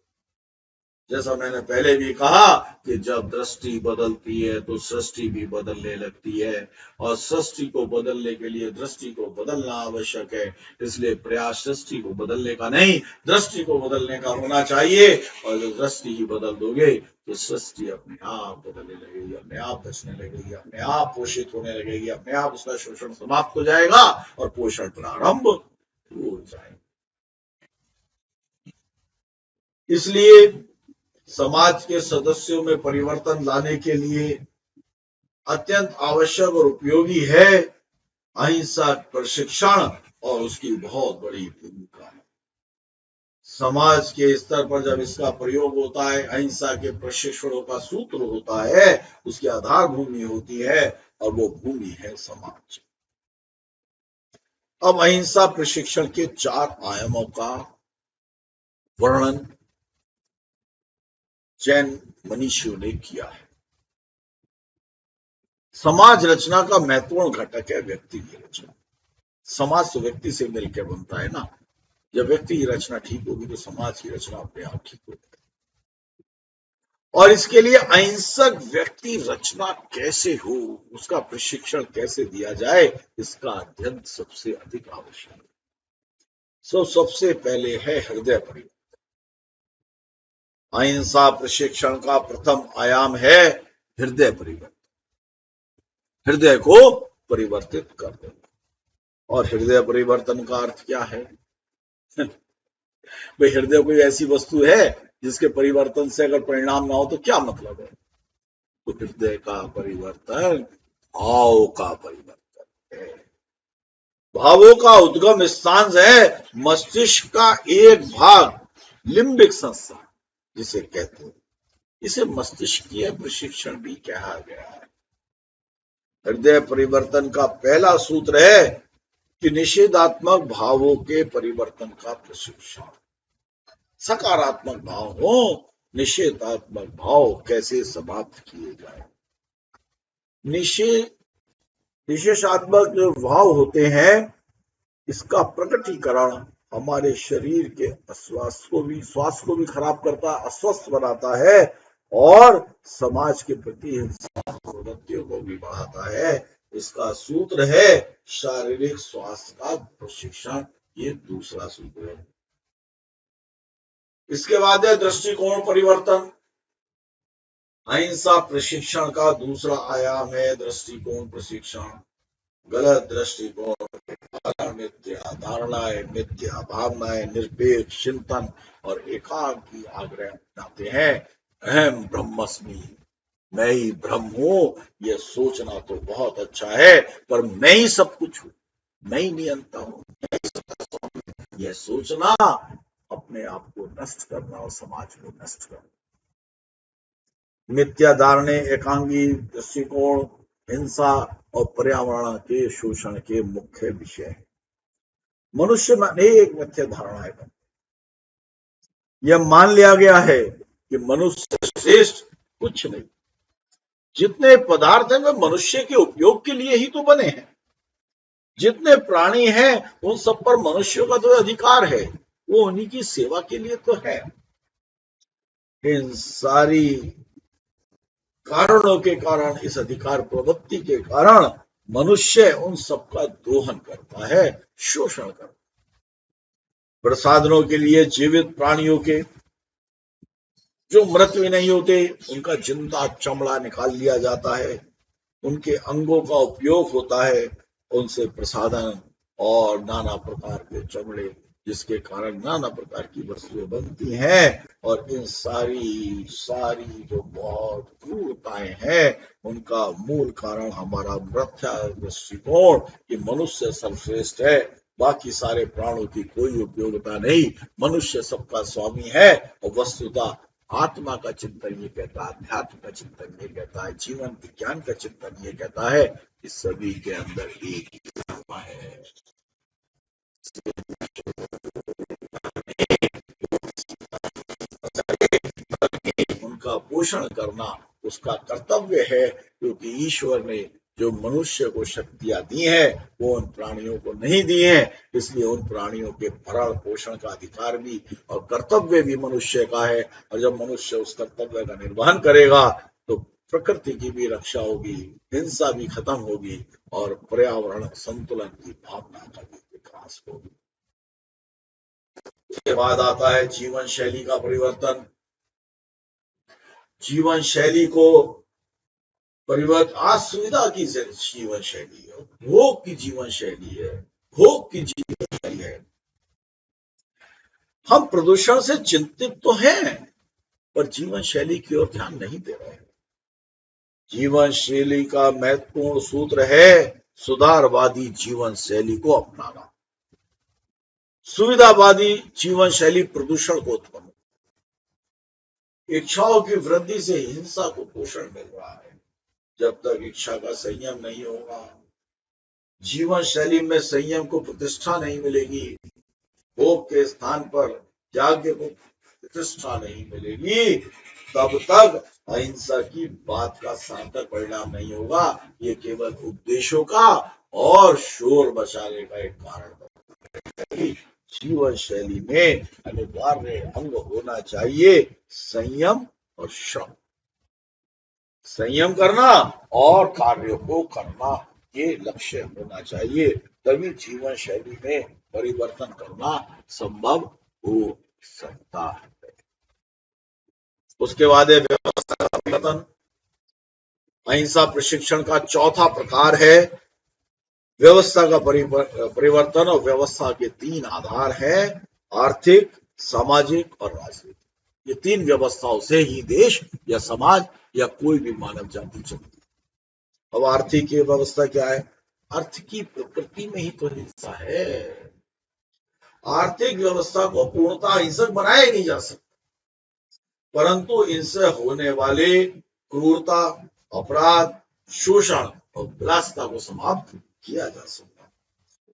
जैसा मैंने पहले भी कहा कि जब दृष्टि बदलती है तो सृष्टि भी बदलने लगती है, और सृष्टि को बदलने के लिए दृष्टि को बदलना आवश्यक है। इसलिए प्रयास सृष्टि को बदलने का नहीं, दृष्टि को बदलने का होना चाहिए। और जब दृष्टि ही बदल दोगे तो सृष्टि अपने आप बदलने लगेगी, अपने आप बचने लगेगी, अपने आप पोषित होने लगेगी, अपने आप उसका शोषण समाप्त हो जाएगा और पोषण प्रारंभ हो जाएगा। इसलिए समाज के सदस्यों में परिवर्तन लाने के लिए अत्यंत आवश्यक और उपयोगी है अहिंसा प्रशिक्षण, और उसकी बहुत बड़ी भूमिका है। समाज के स्तर पर जब इसका प्रयोग होता है, अहिंसा के प्रशिक्षणों का सूत्र होता है, उसकी आधार भूमि होती है, और वो भूमि है समाज। अब अहिंसा प्रशिक्षण के 4 आयामों का वर्णन जैन मनीषियों ने किया है। समाज रचना का महत्वपूर्ण घटक है व्यक्ति की रचना। समाज तो व्यक्ति से मिलकर बनता है ना। जब व्यक्ति की रचना ठीक होगी तो समाज की रचना अपने आप ठीक होगी। और इसके लिए अहिंसक व्यक्ति रचना कैसे हो, उसका प्रशिक्षण कैसे दिया जाए, इसका अध्ययन सबसे अधिक आवश्यक है। सबसे पहले है हृदय परिवर्तन। अहिंसा प्रशिक्षण का प्रथम आयाम है हृदय परिवर्तन। हृदय को परिवर्तित कर देना। और हृदय परिवर्तन का अर्थ क्या है? भाई, हृदय कोई ऐसी वस्तु है जिसके परिवर्तन से अगर परिणाम ना हो तो क्या मतलब है? तो हृदय का परिवर्तन भाव का परिवर्तन है। भावों का उद्गम स्थान है मस्तिष्क का एक भाग, लिम्बिक संस्था जिसे कहते हैं। इसे मस्तिष्कीय प्रशिक्षण भी कहा गया है। हृदय परिवर्तन का पहला सूत्र है कि निषेधात्मक भावों के परिवर्तन का प्रशिक्षण। सकारात्मक भाव हो, निषेधात्मक भाव कैसे समाप्त किए जाए। निषेधात्मक जो भाव होते हैं, इसका प्रकटीकरण हमारे शरीर के स्वास्थ्य को भी खराब करता, अस्वस्थ बनाता है और समाज के प्रति हिंसा प्रवृत्तियों को भी बढ़ाता है। इसका सूत्र है शारीरिक स्वास्थ्य का प्रशिक्षण। ये दूसरा सूत्र है। इसके बाद है दृष्टिकोण परिवर्तन। अहिंसा प्रशिक्षण का दूसरा आयाम है दृष्टिकोण प्रशिक्षण। गलत दृष्टिकोण, मिथ्या धारणाएं, मिथ्या भावनाएं, निरपेक्ष चिंतन और एकांत की आग्रह अपनाते हैं। अहम ब्रह्मस्मि, मैं ही ब्रह्म हूं, यह सोचना तो बहुत अच्छा है, पर मैं ही सब कुछ हूं, मैं ही नियंता हूं। यह सोचना अपने आप को नष्ट करना और समाज को नष्ट करना। मिथ्या धारणे, एकांगी दृष्टिकोण, हिंसा और पर्यावरण के शोषण के मुख्य विषय हैं। मनुष्य में अनेक मिथ्या धारणाएं हैं। यह मान लिया गया है कि मनुष्य श्रेष्ठ कुछ नहीं। जितने पदार्थ हैं वे मनुष्य के उपयोग के लिए ही तो बने हैं। जितने प्राणी हैं उन सब पर मनुष्यों का तो अधिकार है, वो उन्हीं की सेवा के लिए तो है। इन सारी कारणों के कारण, इस अधिकार प्रवृत्ति के कारण मनुष्य उन सबका दोहन करता है, शोषण करता है। प्रसाधनों के लिए जीवित प्राणियों के जो मृत भी नहीं होते, उनका जिंदा चमड़ा निकाल लिया जाता है, उनके अंगों का उपयोग होता है, उनसे प्रसाधन और नाना प्रकार के चमड़े, जिसके कारण नाना प्रकार की वस्तुएं बनती हैं। और इन सारी जो बहुत क्रूरताएं हैं, उनका मूल कारण हमारा मिथ्या दृष्टिकोण कि मनुष्य सर्वश्रेष्ठ है, बाकी सारे प्राणों की कोई उपयोगिता नहीं, मनुष्य सबका स्वामी है। और वस्तुतः आत्मा का चिंतन ये कहता है, अध्यात्म का चिंतन ये कहता है, जीवन विज्ञान का चिंतन ये कहता है कि सभी के अंदर एक ही आत्मा है। उनका पोषण करना उसका कर्तव्य है, क्योंकि ईश्वर ने जो मनुष्य को शक्तियां दी हैं वो उन प्राणियों को नहीं दी हैं। इसलिए उन प्राणियों के भरण पोषण का अधिकार भी और कर्तव्य भी मनुष्य का है। और जब मनुष्य उस कर्तव्य का निर्वहन करेगा तो प्रकृति की भी रक्षा होगी, हिंसा भी खत्म होगी और पर्यावरण संतुलन की भावना का भी विकास होगी। उसके बाद आता है जीवन शैली का परिवर्तन। जीवन शैली को परिवर्तन, आज सुविधा की जीवन शैली है, भोग की जीवन शैली है, भोग की जीवन शैली है। हम प्रदूषण से चिंतित तो हैं, पर जीवन शैली की ओर ध्यान नहीं दे रहे हैं। जीवन शैली का महत्वपूर्ण सूत्र है सुधारवादी जीवन शैली को अपनाना। सुविधावादी जीवन शैली प्रदूषण को उत्पन्न, इच्छाओं की वृद्धि से हिंसा को पोषण मिल रहा है। जब तक इच्छा का संयम नहीं होगा, जीवन शैली में संयम को प्रतिष्ठा नहीं मिलेगी, भोग के स्थान पर त्याग को प्रतिष्ठा नहीं मिलेगी, तब तक अहिंसा की बात का सार्थक परिणाम नहीं होगा। ये केवल उपदेशों का और शोर मचाने का एक कारण है। जीवन शैली में अनिवार्य अंग होना चाहिए संयम और श्रम। संयम करना और कार्यों को करना, ये लक्ष्य होना चाहिए, तभी जीवन शैली में परिवर्तन करना संभव हो सकता है। उसके बाद है व्यवस्था का परिवर्तन। अहिंसा प्रशिक्षण का चौथा प्रकार है व्यवस्था का परिवर्तन। और व्यवस्था के 3 आधार हैं, आर्थिक, सामाजिक और राजनीतिक। ये 3 व्यवस्थाओं से ही देश या समाज या कोई भी मानव जाति चलती है। अब आर्थिक व्यवस्था क्या है? अर्थ की प्रकृति में ही तो हिंसा है। आर्थिक व्यवस्था को पूर्णतः हिंसक बनाया ही नहीं जा सकता, परंतु इनसे होने वाले क्रूरता, अपराध, शोषण और विलासिता को समाप्त किया जा सकता है।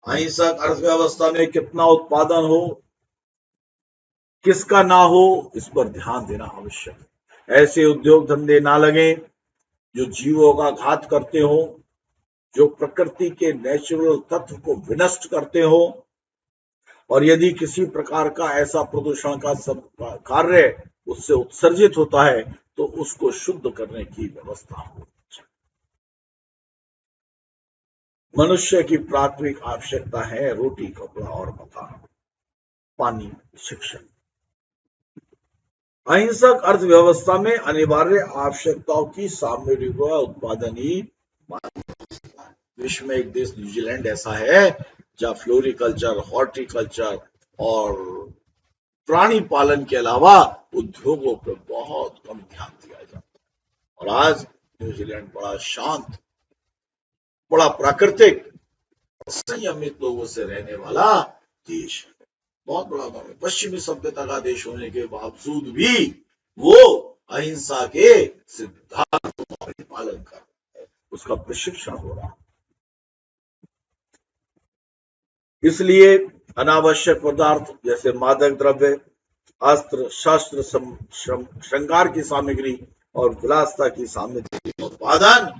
अहिंसक अर्थव्यवस्था में कितना उत्पादन हो, किसका ना हो, इस पर ध्यान देना आवश्यक है। ऐसे उद्योग धंधे ना लगे जो जीवों का घात करते हो, जो प्रकृति के नेचुरल तत्व को विनष्ट करते हो, और यदि किसी प्रकार का ऐसा प्रदूषण का सब कार्य उससे उत्सर्जित होता है तो उसको शुद्ध करने की व्यवस्था हो। मनुष्य की प्राथमिक आवश्यकता है रोटी, कपड़ा और मकान, पानी, शिक्षा। अहिंसक अर्थव्यवस्था में अनिवार्य आवश्यकताओं की सामग्री का उत्पादन ही विश्व में एक देश न्यूजीलैंड ऐसा है जहां फ्लोरिकल्चर, हॉर्टिकल्चर और प्राणी पालन के अलावा उद्योगों पर बहुत कम ध्यान दिया जाता है। और आज न्यूजीलैंड बड़ा शांत, बड़ा प्राकृतिक, संयमित लोगों से रहने वाला देश है। बहुत बड़ा काम है। पश्चिमी सभ्यता का देश होने के बावजूद भी वो अहिंसा के सिद्धांतों का पालन कर रहा है, उसका प्रशिक्षण हो रहा है। इसलिए अनावश्यक पदार्थ जैसे मादक द्रव्य, अस्त्र शस्त्र, श्रृंगार की सामग्री और विलासिता की सामग्री का उत्पादन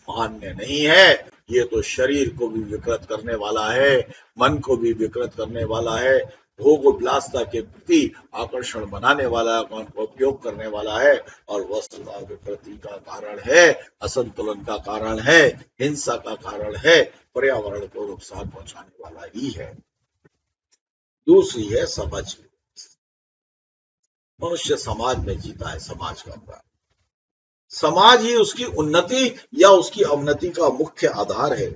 मान्य नहीं है। ये तो शरीर को भी विकृत करने वाला है, मन को भी विकृत करने वाला है, भोग विलासिता के प्रति आकर्षण बनाने वाला का उपयोग करने वाला है, और वस्तुतः विकृति का कारण है, असंतुलन का कारण है, हिंसा का कारण है, पर्यावरण को नुकसान पहुंचाने वाला ही है। दूसरी है समाज। मनुष्य समाज में जीता है, समाज का प्राण। समाज ही उसकी उन्नति या उसकी अवनति का मुख्य आधार है।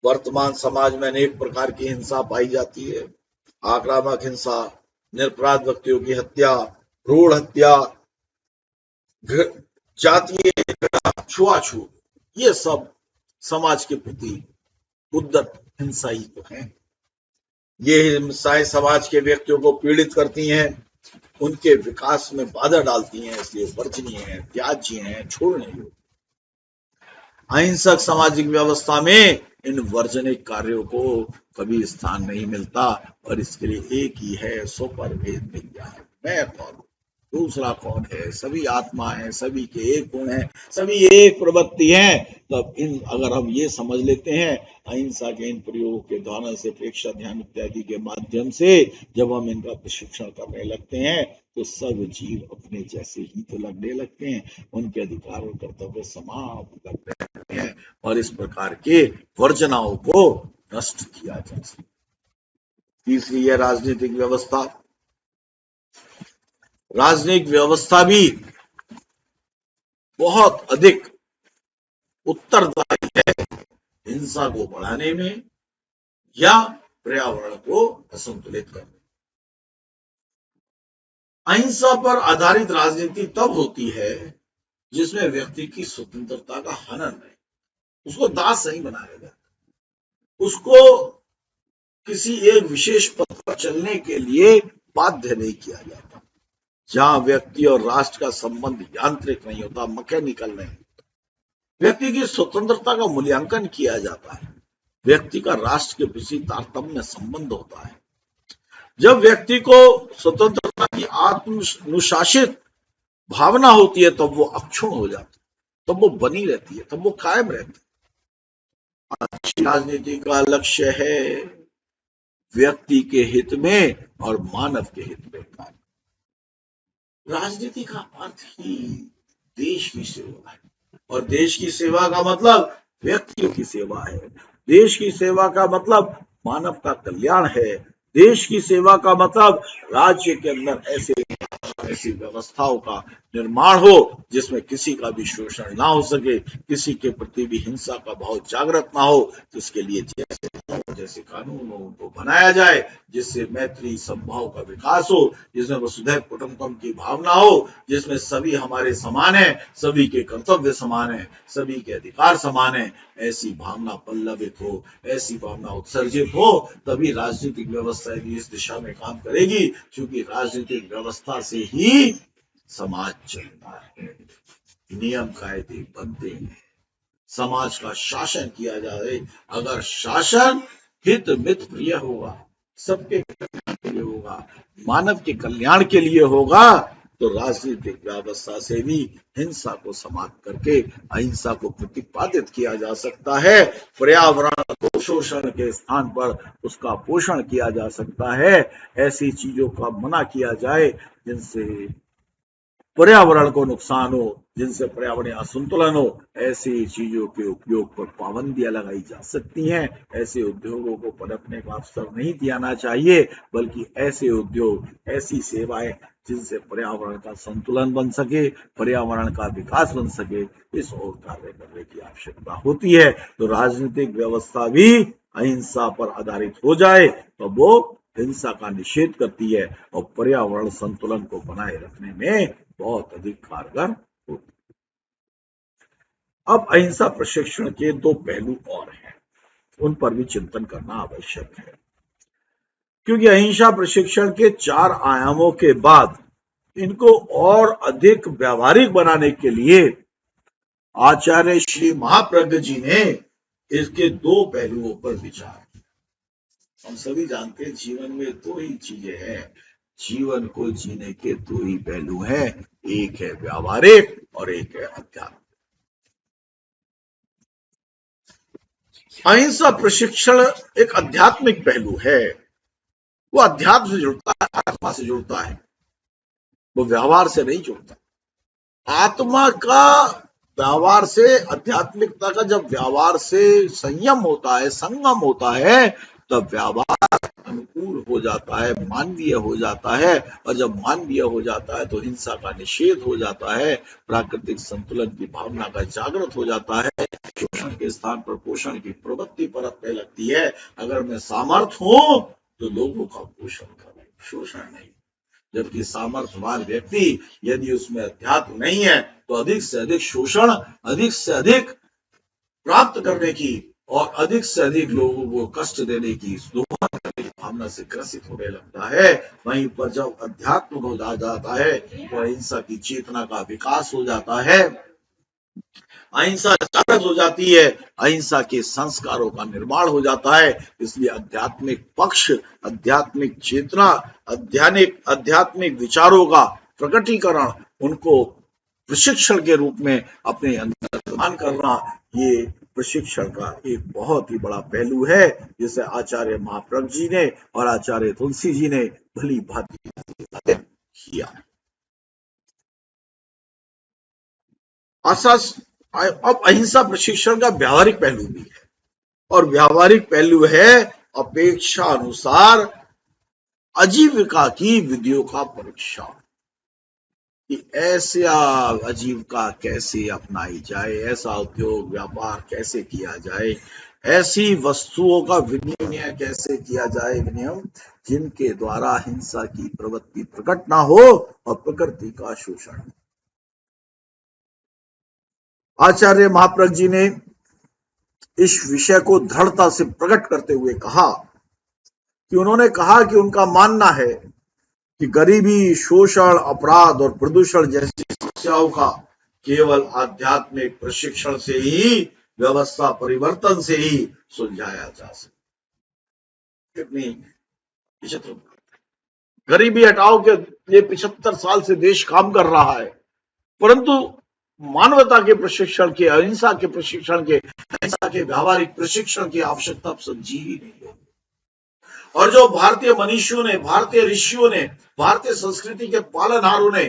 वर्तमान समाज में अनेक प्रकार की हिंसा पाई जाती है। आक्रामक हिंसा, निरपराध व्यक्तियों की हत्या, भ्रूण हत्या, जातीय छुआछूत, ये सब समाज के प्रति उद्दत हिंसा ही तो है। ये हिंसाएं समाज के व्यक्तियों को पीड़ित करती हैं, उनके विकास में बाधा डालती हैं, इसलिए वर्जनीय है, त्याज्य है, छोड़ने योग्य। अहिंसक सामाजिक व्यवस्था में इन वर्जनिक कार्यों को कभी स्थान नहीं मिलता, और इसके लिए एक ही है, सो पर भेद विज्ञान। मैं कौन, दूसरा कौन है, सभी आत्मा है, सभी के एक गुण है, सभी एक प्रवृत्ति है। तब इन अगर हम ये समझ लेते हैं, अहिंसा के इन प्रयोगों के द्वारा से प्रेक्षा ध्यान इत्यादि के माध्यम से जब हम इनका प्रशिक्षण करने लगते हैं तो सब जीव अपने जैसे ही तो लगने लगते हैं, उनके अधिकार और कर्तव्य समाप्त लगने लगते हैं, और इस प्रकार के वर्जनाओं को नष्ट किया जा सकता। तीसरी है राजनीतिक व्यवस्था। राजनीतिक व्यवस्था भी बहुत अधिक उत्तरदायी है हिंसा को बढ़ाने में या पर्यावरण को असंतुलित करने। अहिंसा पर आधारित राजनीति तब होती है जिसमें व्यक्ति की स्वतंत्रता का हनन है, उसको दास नहीं बनाया जाता, उसको किसी एक विशेष पथ पर चलने के लिए बाध्य नहीं किया जाता, जहां व्यक्ति और राष्ट्र का संबंध यांत्रिक नहीं होता, मैकेनिकल नहीं होता। व्यक्ति की स्वतंत्रता का मूल्यांकन किया जाता है, व्यक्ति का राष्ट्र के प्रति तारतम्य संबंध होता है। जब व्यक्ति को स्वतंत्रता की आत्मानुशासित भावना होती है तब वो अक्षुण हो जाती है, तब वो बनी रहती है, तब वो कायम रहती है। अच्छी राजनीति का लक्ष्य है व्यक्ति के हित में और मानव के हित में कार्य। राजनीति का अर्थ ही देश की सेवा है, और देश की सेवा का मतलब व्यक्तियों की सेवा है। देश की सेवा का मतलब मानव का कल्याण है। देश की सेवा का मतलब राज्य के अंदर ऐसी व्यवस्थाओं का निर्माण हो जिसमें किसी का भी शोषण ना हो सके, किसी के प्रति भी हिंसा का भाव जागृत ना हो, जिसके लिए जैसे कानूनों को बनाया जाए, जिससे मैत्री सद्भाव का विकास हो, जिसमें वसुधैव कुटुंबकम की भावना हो, जिसमें सभी हमारे समान है, सभी के कर्तव्य समान है, सभी के अधिकार समान है। ऐसी भावना पल्लवित हो, ऐसी भावना उत्सर्जित हो, तभी राजनीतिक व्यवस्था इस दिशा में काम करेगी, क्योंकि राजनीतिक व्यवस्था से ही समाज चलता है, नियम कायदे बनते हैं, समाज का शासन किया जाए। अगर शासन हित मित प्रिय होगा, सबके लिए होगा, मानव के कल्याण के लिए होगा, तो राजनीतिक व्यवस्था से भी हिंसा को समाप्त करके अहिंसा को प्रतिपादित किया जा सकता है। पर्यावरण को शोषण के स्थान पर उसका पोषण किया जा सकता है। ऐसी चीजों का मना किया जाए जिनसे पर्यावरण को नुकसान हो, जिनसे पर्यावरणीय असंतुलन हो, ऐसी चीजों के उपयोग पर पाबंदियां लगाई जा सकती हैं। ऐसे उद्योगों को पनपने का अवसर नहीं दिया चाहिए, बल्कि ऐसे उद्योग, ऐसी सेवाएं जिनसे पर्यावरण का संतुलन बन सके, पर्यावरण का विकास बन सके, इस ओर कार्य करने की आवश्यकता होती है। तो राजनीतिक व्यवस्था भी अहिंसा पर आधारित हो जाए तो वो हिंसा का निषेध करती है और पर्यावरण संतुलन को बनाए रखने में बहुत अधिक कारगर होती है। अब अहिंसा प्रशिक्षण के दो पहलू और हैं, उन पर भी चिंतन करना आवश्यक है, क्योंकि अहिंसा प्रशिक्षण के 4 आयामों के बाद इनको और अधिक व्यावहारिक बनाने के लिए आचार्य श्री महाप्रज्ञ जी ने इसके 2 पहलुओं पर विचार किया। हम सभी जानते हैं जीवन में 2 ही चीजें हैं, जीवन को जीने के 2 ही पहलू हैं, एक है व्यावहारिक और एक है अध्यात्म। अहिंसा प्रशिक्षण एक आध्यात्मिक पहलू है, वो अध्यात्म से जुड़ता है, आत्मा से जुड़ता है, वो व्यवहार से नहीं जुड़ता। आत्मा का व्यवहार से, आध्यात्मिकता का जब व्यवहार से संयम होता है, संगम होता है, तब व्यवहार अनुकूल हो जाता है, मानवीय हो जाता है, और जब मानवीय हो जाता है तो हिंसा का निषेध हो जाता है, प्राकृतिक संतुलन की भावना का जागृत हो जाता है, शोषण के स्थान पर पोषण की प्रवृत्ति पनपने लगती है। अगर मैं सामर्थ्य हूं तो लोगों का पोषण करूं, शोषण नहीं। जबकि सामर्थ्यवान व्यक्ति यदि उसमें अध्यात्म नहीं है तो अधिक से अधिक शोषण, अधिक से अधिक प्राप्त करने की और अधिक से अधिक लोगों को कष्ट देने की भावना से ग्रसित होने लगता है। वहीं पर जब अध्यात्म हो जाता है तो अहिंसा की चेतना का विकास हो जाता है, अहिंसा जागृत हो जाती है, अहिंसा के संस्कारों का निर्माण हो जाता है। इसलिए आध्यात्मिक पक्ष, आध्यात्मिक चेतना, आध्यात्मिक विचारों का प्रकटीकरण, उनको प्रशिक्षण के रूप में अपने अंदर निर्माण करना, ये प्रशिक्षण का एक बहुत ही बड़ा पहलू है, जिसे आचार्य महाप्रज्ञ जी ने और आचार्य तुलसी जी ने भली भांति किया। अब अहिंसा प्रशिक्षण का व्यावहारिक पहलू भी है, और व्यावहारिक पहलू है अपेक्षा अनुसार आजीविका की विधियों का परीक्षण, कि ऐसा आजीविका कैसे अपनाई जाए, ऐसा उद्योग व्यापार कैसे किया जाए, ऐसी वस्तुओं का विनिमय कैसे किया जाए, विनिमय जिनके द्वारा हिंसा की प्रवृत्ति प्रकट ना हो और प्रकृति का शोषण। आचार्य महाप्रज्ञ जी ने इस विषय को दृढ़ता से प्रकट करते हुए कहा कि उन्होंने कहा कि उनका मानना है कि गरीबी, शोषण, अपराध और प्रदूषण जैसी समस्याओं का केवल आध्यात्मिक प्रशिक्षण से ही, व्यवस्था परिवर्तन से ही सुलझाया जा सकता। कितनी गरीबी हटाओ के लिए 75 साल से देश काम कर रहा है, परंतु मानवता के प्रशिक्षण के, अहिंसा के प्रशिक्षण के, अहिंसा के व्यावहारिक प्रशिक्षण की आवश्यकता समझी ही नहीं है। और जो भारतीय मनीषियों ने, भारतीय ऋषियों ने, भारतीय संस्कृति के पालनहारों ने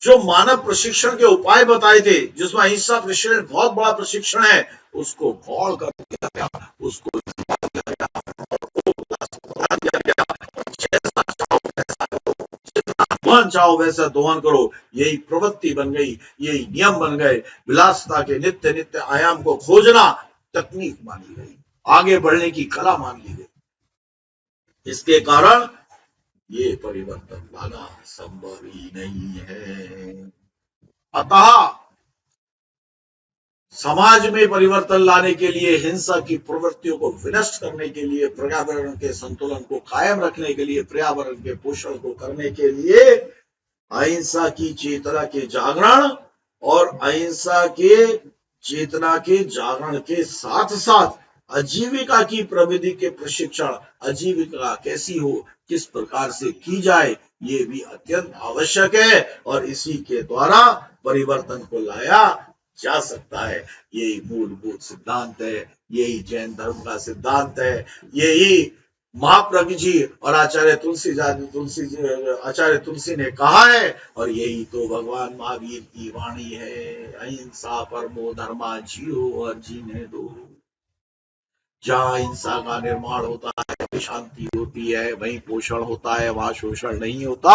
जो मानव प्रशिक्षण के उपाय बताए थे, जिसमें अहिंसा प्रशिक्षण बहुत बड़ा प्रशिक्षण है, उसको गौर कर दिया गया, उसको दोहन चाहो वैसा दोहन करो, यही प्रवृत्ति बन गई, यही नियम बन गए। विलासता के नित्य नित्य आयाम को खोजना तकनीक मानी गई, आगे बढ़ने की कला मान ली गई। इसके कारण ये परिवर्तन लाना संभव ही नहीं है। अतः समाज में परिवर्तन लाने के लिए, हिंसा की प्रवृत्तियों को विनष्ट करने के लिए, पर्यावरण के संतुलन को कायम रखने के लिए, पर्यावरण के पोषण को करने के लिए अहिंसा की चेतना के जागरण और अहिंसा के चेतना के जागरण के साथ साथ आजीविका की प्रविधि के प्रशिक्षण, आजीविका कैसी हो, किस प्रकार से की जाए, ये भी अत्यंत आवश्यक है और इसी के द्वारा परिवर्तन को लाया जा सकता है। यही मूलभूत सिद्धांत है, यही जैन धर्म का सिद्धांत है, यही महाप्रज्ञ जी और आचार्य तुलसी ने कहा है और यही तो भगवान महावीर की वाणी है, अहिंसा परमो धर्मा, जियो और जीने दो। जहाँ हिंसा का निर्माण होता है, शांति होती है, वहीं पोषण होता है, वहां शोषण नहीं होता,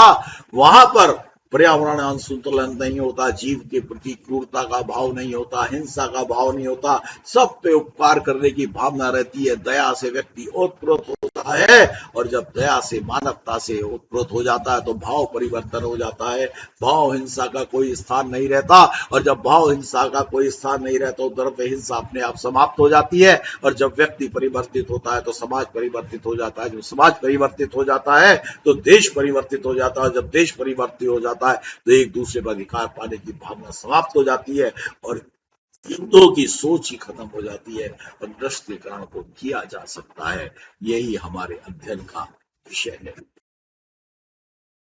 वहां पर पर्यावरण असंतुलन नहीं होता, जीव के प्रति क्रूरता का भाव नहीं होता, हिंसा का भाव नहीं होता, सब पे उपकार करने की भावना रहती है, दया से व्यक्ति ओतप्रोत होता है और जब दया से, मानवता से ओतप्रोत हो जाता है तो भाव परिवर्तन हो जाता है, भाव हिंसा का कोई स्थान नहीं रहता और जब भाव हिंसा का कोई स्थान नहीं रहता तो उधर पे हिंसा अपने आप समाप्त हो जाती है और जब व्यक्ति परिवर्तित होता है तो समाज परिवर्तित हो जाता है, जब समाज परिवर्तित हो जाता है तो देश परिवर्तित हो जाता है, जब देश परिवर्तित हो जाता है तो एक दूसरे पर अधिकार पाने की भावना समाप्त हो जाती है और हिंदुओं की सोच ही खत्म हो जाती है और निरस्त्रीकरण को किया जा सकता है। यही हमारे अध्ययन का विषय है।